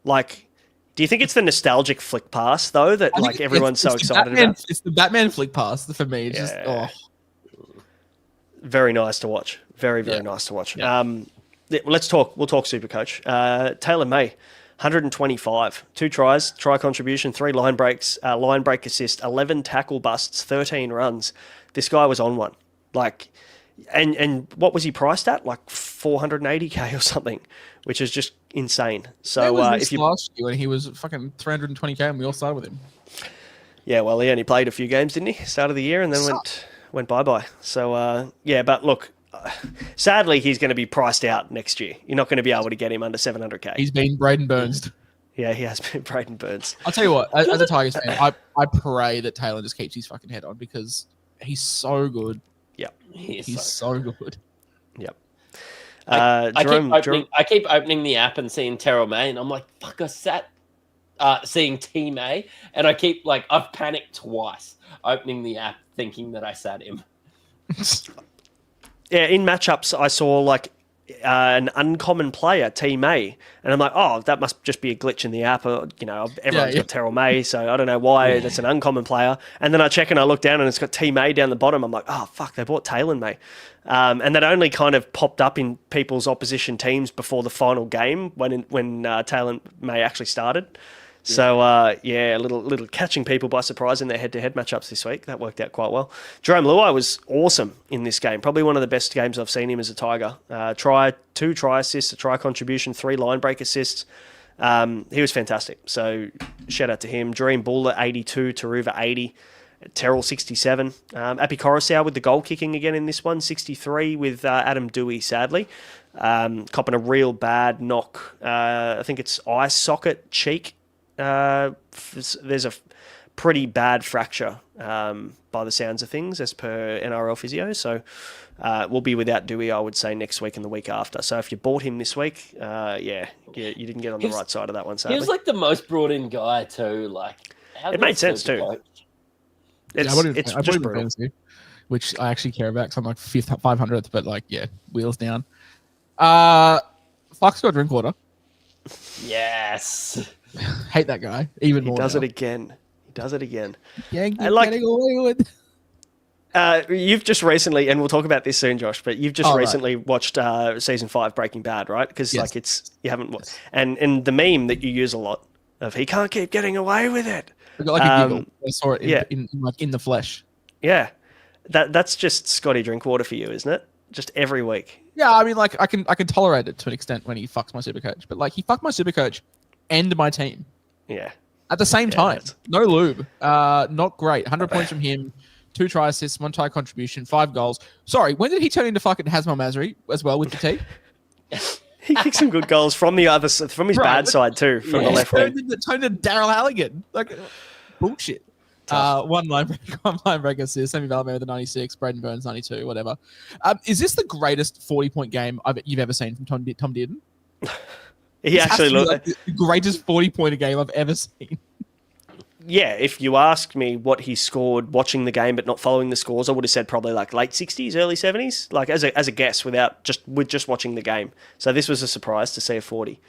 Like, do you think it's the nostalgic flick pass though that everyone's so excited about? It's the Batman flick pass for me. Very nice to watch. Very nice to watch. Yeah. We'll talk SuperCoach. Taylor May, 125, 2 tries, try contribution, 3 line breaks, line break assist, 11 tackle busts, 13 runs. This guy was on one. And what was he priced at? Like 480k or something, which is just insane. So last year when he was fucking 320k and we all started with him. Yeah, well, he only played a few games, didn't he? Start of the year and then went bye-bye. So, but look, sadly, he's going to be priced out next year. You're not going to be able to get him under 700k. He's been Braden Burns. Yeah, he has been Braden Burns. I'll tell you what, as a Tigers fan, I pray that Taylor just keeps his fucking head on because he's so good. Yep. He's so good. Yep. I keep opening the app and seeing Terrell May, and I'm like, fuck, I sat seeing T May, and I've panicked twice opening the app thinking that I sat him. Yeah, in matchups, I saw an uncommon player, T May, and I'm like, oh, that must just be a glitch in the app. Or, everyone's got Terrell May, so I don't know why that's an uncommon player. And then I check and I look down and it's got T May down the bottom. I'm like, oh, fuck, they bought Taylor May. And that only kind of popped up in people's opposition teams before the final game when Taylor May actually started. So, a little catching people by surprise in their head-to-head matchups this week. That worked out quite well. Jerome Luai was awesome in this game. Probably one of the best games I've seen him as a Tiger. 2 try assists, a try contribution, 3 line break assists. He was fantastic. So, shout out to him. Dream Buller, 82, Taruva, 80. Terrell, 67. Api Coruscant with the goal kicking again in this one, 63 with Adam Dewey, sadly. Copping a real bad knock. I think it's eye socket cheek. There's a pretty bad fracture by the sounds of things as per NRL physio. So we'll be without Dewey, I would say, next week and the week after. So if you bought him this week, you didn't get on the right side of that one, sadly. He was the most brought-in guy too. It made sense too. It's just brutal. Fantasy, which I actually care about because I'm 500th, but wheels down. Fox got Drinkwater. Yes. Hate that guy even more. He does it again. Getting away with. You've just recently, and we'll talk about this soon, Josh, but you've just recently watched season 5 Breaking Bad, right? Because you haven't watched, and the meme that you use a lot of he can't keep getting away with it. I got like a giggle. I saw it in the flesh. Yeah, that's just Scotty Drinkwater for you, isn't it? Just every week. Yeah, I mean, like I can tolerate it to an extent when he fucks my SuperCoach, but like he fucked my SuperCoach and my team. Yeah. At the same time, no lube. Not great. 100 points from him. 2 try assists, 1 try contribution, 5 goals. Sorry, when did he turn into fucking Hasmal Masri as well with the T? He kicked some good goals from his bad side too, from the left wing. Turned to Daryl Halligan. Like, bullshit. One line break assist, Sammy Valame with the 96, Braden Burns 92, whatever. Is this the greatest 40-point game you've ever seen from Tom Dearden? He actually looked like the greatest 40-pointer game I've ever seen. Yeah, if you asked me what he scored watching the game but not following the scores, I would have said probably like late 60s, early 70s, like as a guess with just watching the game. So this was a surprise to see a 40.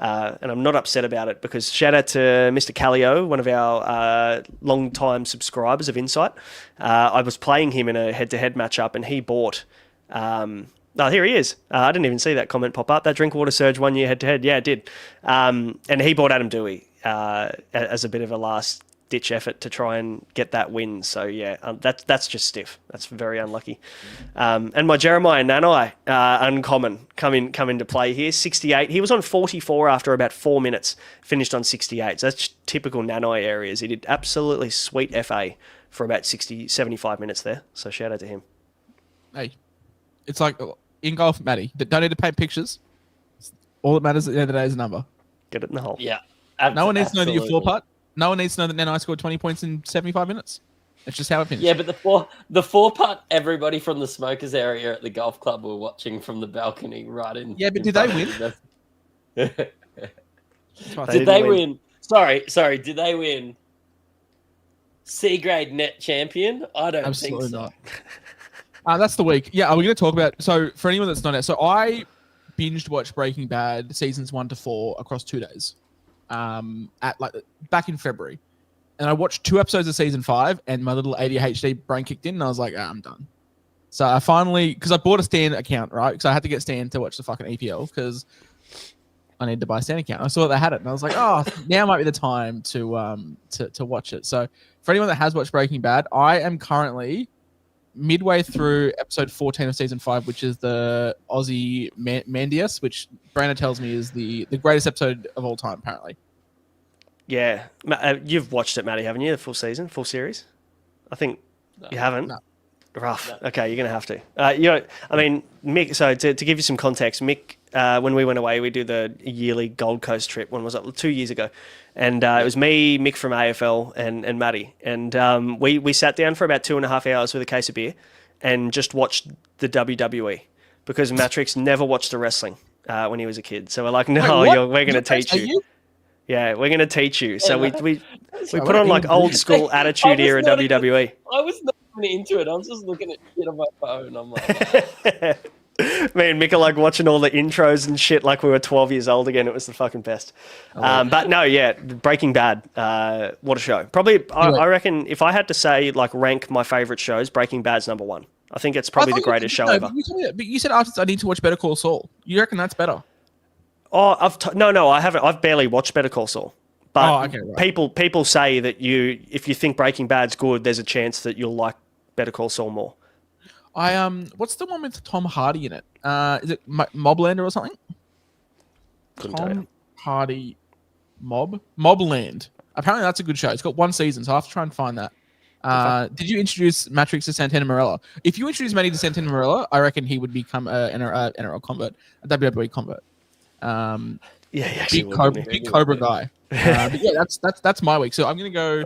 And I'm not upset about it because shout out to Mr. Callio, one of our long-time subscribers of Insight. I was playing him in a head-to-head matchup and he bought... here he is. I didn't even see that comment pop up. That Drinkwater surge 1 year head-to-head. Yeah, it did. And he bought Adam Dewey as a bit of a last-ditch effort to try and get that win. So, yeah, that's just stiff. That's very unlucky. And my Jeremiah Nanai, uncommon, come into play here. 68. He was on 44 after about 4 minutes, finished on 68. So that's typical Nanai areas. He did absolutely sweet FA for about 75 minutes there. So shout out to him. Hey, it's like in golf, Matty. Don't need to paint pictures. All that matters at the end of the day is a number. Get it in the hole. Yeah. No one needs to know that you're 4-putt. No one needs to know that Nanai scored 20 points in 75 minutes. It's just how it finished. Yeah, but the 4-putt, everybody from the smokers area at the golf club were watching from the balcony right in. Yeah, but did they win? Did they win? Sorry. Did they win? C grade net champion? I don't think so. Not. That's the week. Yeah, are we going to talk about... So, for anyone that's not out... So, I binged watched Breaking Bad seasons 1 to 4 across 2 days. Back in February. And I watched 2 episodes of season 5 and my little ADHD brain kicked in and I was like, I'm done. So, I finally... Because I bought a Stan account, right? Because I had to get Stan to watch the fucking EPL because I needed to buy a Stan account. I saw that they had it and I was like, now might be the time to watch it. So, for anyone that has watched Breaking Bad, I am currently... midway through episode 14 of season 5, which is the Aussie Mandius, which Braino tells me is the greatest episode of all time, apparently. Yeah. You've watched it, Matty, haven't you? The full season, full series? I think you haven't. No. Rough. No. Okay, you're going to have to. Mick, so to give you some context, Mick, when we went away, we do the yearly Gold Coast trip. When was it? 2 years ago. And it was me, Mick from AFL, and Matty. And we sat down for about 2.5 hours with a case of beer and just watched the WWE because Matrix never watched the wrestling when he was a kid. So we're like, no, we're going to teach you. Yeah, we're going to teach you. So we put on like old school attitude era WWE. I was not into it. I was just looking at shit on my phone. I'm like... Me and Mick are like watching all the intros and shit like we were 12 years old again. It was the fucking best. But no, yeah, Breaking Bad, what a show. Probably, I reckon if I had to say, like, rank my favourite shows, Breaking Bad's number 1. I think it's probably the greatest show ever. But you said after I need to watch Better Call Saul. You reckon that's better? Oh, no, I haven't. I've barely watched Better Call Saul. But people say that if you think Breaking Bad's good, there's a chance that you'll like Better Call Saul more. What's the one with Tom Hardy in it? Is it Moblander or something? Tom Hardy Mobland. Apparently that's a good show. It's got 1 season, so I have to try and find that. Did you introduce Matrix to Santana Marella? If you introduce Matty to Santana Marella, I reckon he would become an NRL convert, a WWE convert. Big Cobra guy. But yeah, that's my week. So I'm gonna go.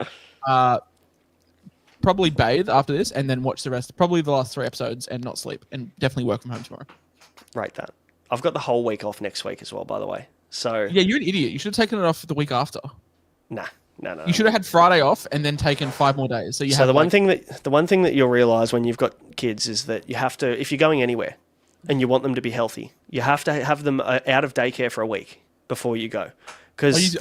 Probably bathe after this and then watch the rest, probably the last 3 episodes and not sleep and definitely work from home tomorrow. Rate that. I've got the whole week off next week as well, by the way. So yeah, you're an idiot. You should have taken it off the week after. No. You should have had Friday off and then taken 5 more days. So the one thing that you'll realize when you've got kids is that you have to, if you're going anywhere and you want them to be healthy, you have to have them out of daycare for a week before you go. Because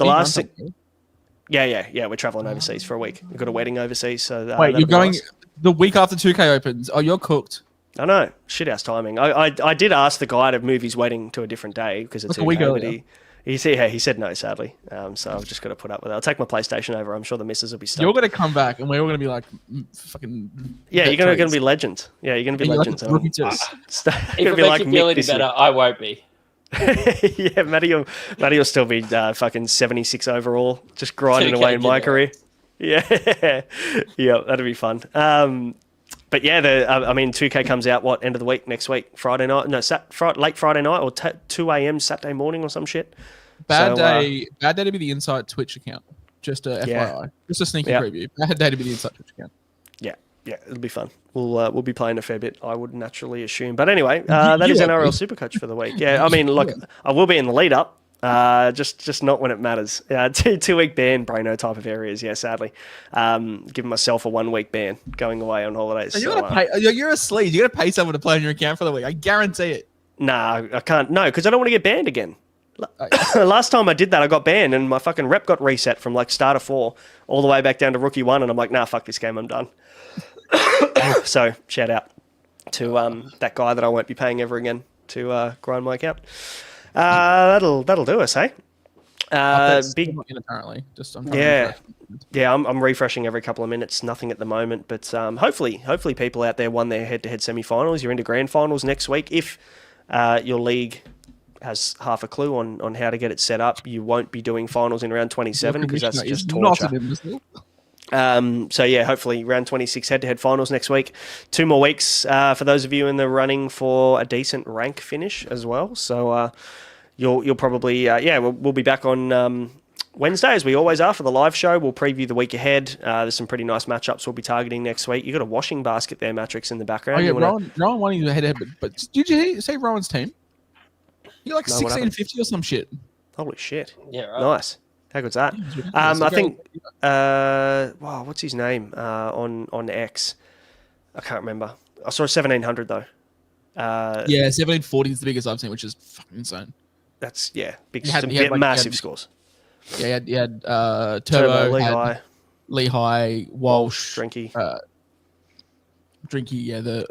Yeah. We're traveling overseas for a week. We've got a wedding overseas. So wait, you're going the week after 2K opens? Oh, you're cooked. I know, shithouse timing. I did ask the guy to move his wedding to a different day because it's a week earlier. He said no, sadly. So I've just got to put up with it. I'll take my PlayStation over. I'm sure the missus will be stoked. You're going to come back, and we're all going to be like fucking. Yeah, you're going to be legends. Yeah, you're going to be legends. Like If it makes you feel any better, I won't be. Yeah, Matty will still be fucking 76 overall, just grinding away in my career. Yeah, yeah, that'd be fun. But yeah, 2K comes out end of the week next week, Friday night? No, late Friday night or 2 a.m. Saturday morning or some shit. Bad day to be the Inside Twitch account. Just a FYI, just a sneaky preview. Bad day to be the Inside Twitch account. Yeah, it'll be fun. We'll be playing a fair bit, I would naturally assume. But anyway, that is NRL SuperCoach for the week. Yeah, I mean, look, I will be in the lead up. Just not when it matters. 2-week ban, Braino type of areas. Yeah, sadly, giving myself a 1 week ban going away on holidays. So you're a sleaze. You got to pay someone to play on your account for the week. I guarantee it. Nah, I can't. No, because I don't want to get banned again. Last time I did that, I got banned, and my fucking rep got reset from like starter 4 all the way back down to rookie 1, and I'm like, nah, fuck this game, I'm done. So shout out to that guy that I won't be paying ever again to grind my account. That'll do us, hey. Big apparently. I'm refreshing every couple of minutes. Nothing at the moment, but hopefully people out there won their head-to-head semi-finals. You're into grand finals next week. If your league has half a clue on how to get it set up, you won't be doing finals in round 27 because that's just torture. So yeah, hopefully round 26 head-to-head finals next week. 2 more weeks for those of you in the running for a decent rank finish as well. So you'll probably we'll be back on Wednesday as we always are for the live show. We'll preview the week ahead. There's some pretty nice matchups we'll be targeting next week. You got a washing basket there, Matrix, in the background. Oh yeah, Rowan wanting to head-to-head, but did you say Rowan's team? You're like 16-50 or some shit. Holy shit! Yeah, right. Nice. How good's that? I think. What's his name on X? I can't remember. I saw 1700 though. 1740 is the biggest I've seen, which is fucking insane. That's big, massive scores. Yeah, he had Turbo, Lehigh, Walsh, Drinky, the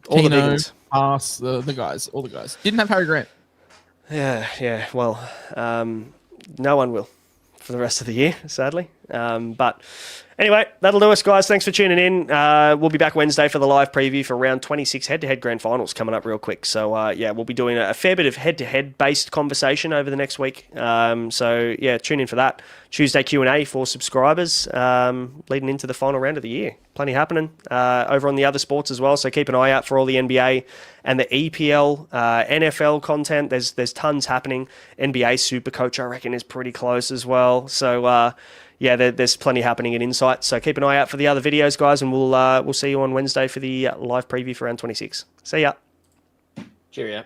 all Keno, the big ones. Pass, all the guys. Didn't have Harry Grant. Yeah. Well, no one will for the rest of the year, sadly. But anyway, that'll do us, guys. Thanks for tuning in. We'll be back Wednesday for the live preview for round 26 head-to-head grand finals coming up real quick. So, we'll be doing a fair bit of head-to-head based conversation over the next week. Tune in for that. Tuesday Q&A for subscribers leading into the final round of the year. Plenty happening over on the other sports as well. So keep an eye out for all the NBA and the EPL, NFL content. There's tons happening. NBA SuperCoach, I reckon, is pretty close as well. So, there's plenty happening in Insight. So keep an eye out for the other videos, guys, and we'll see you on Wednesday for the live preview for round 26. See ya. Cheerio.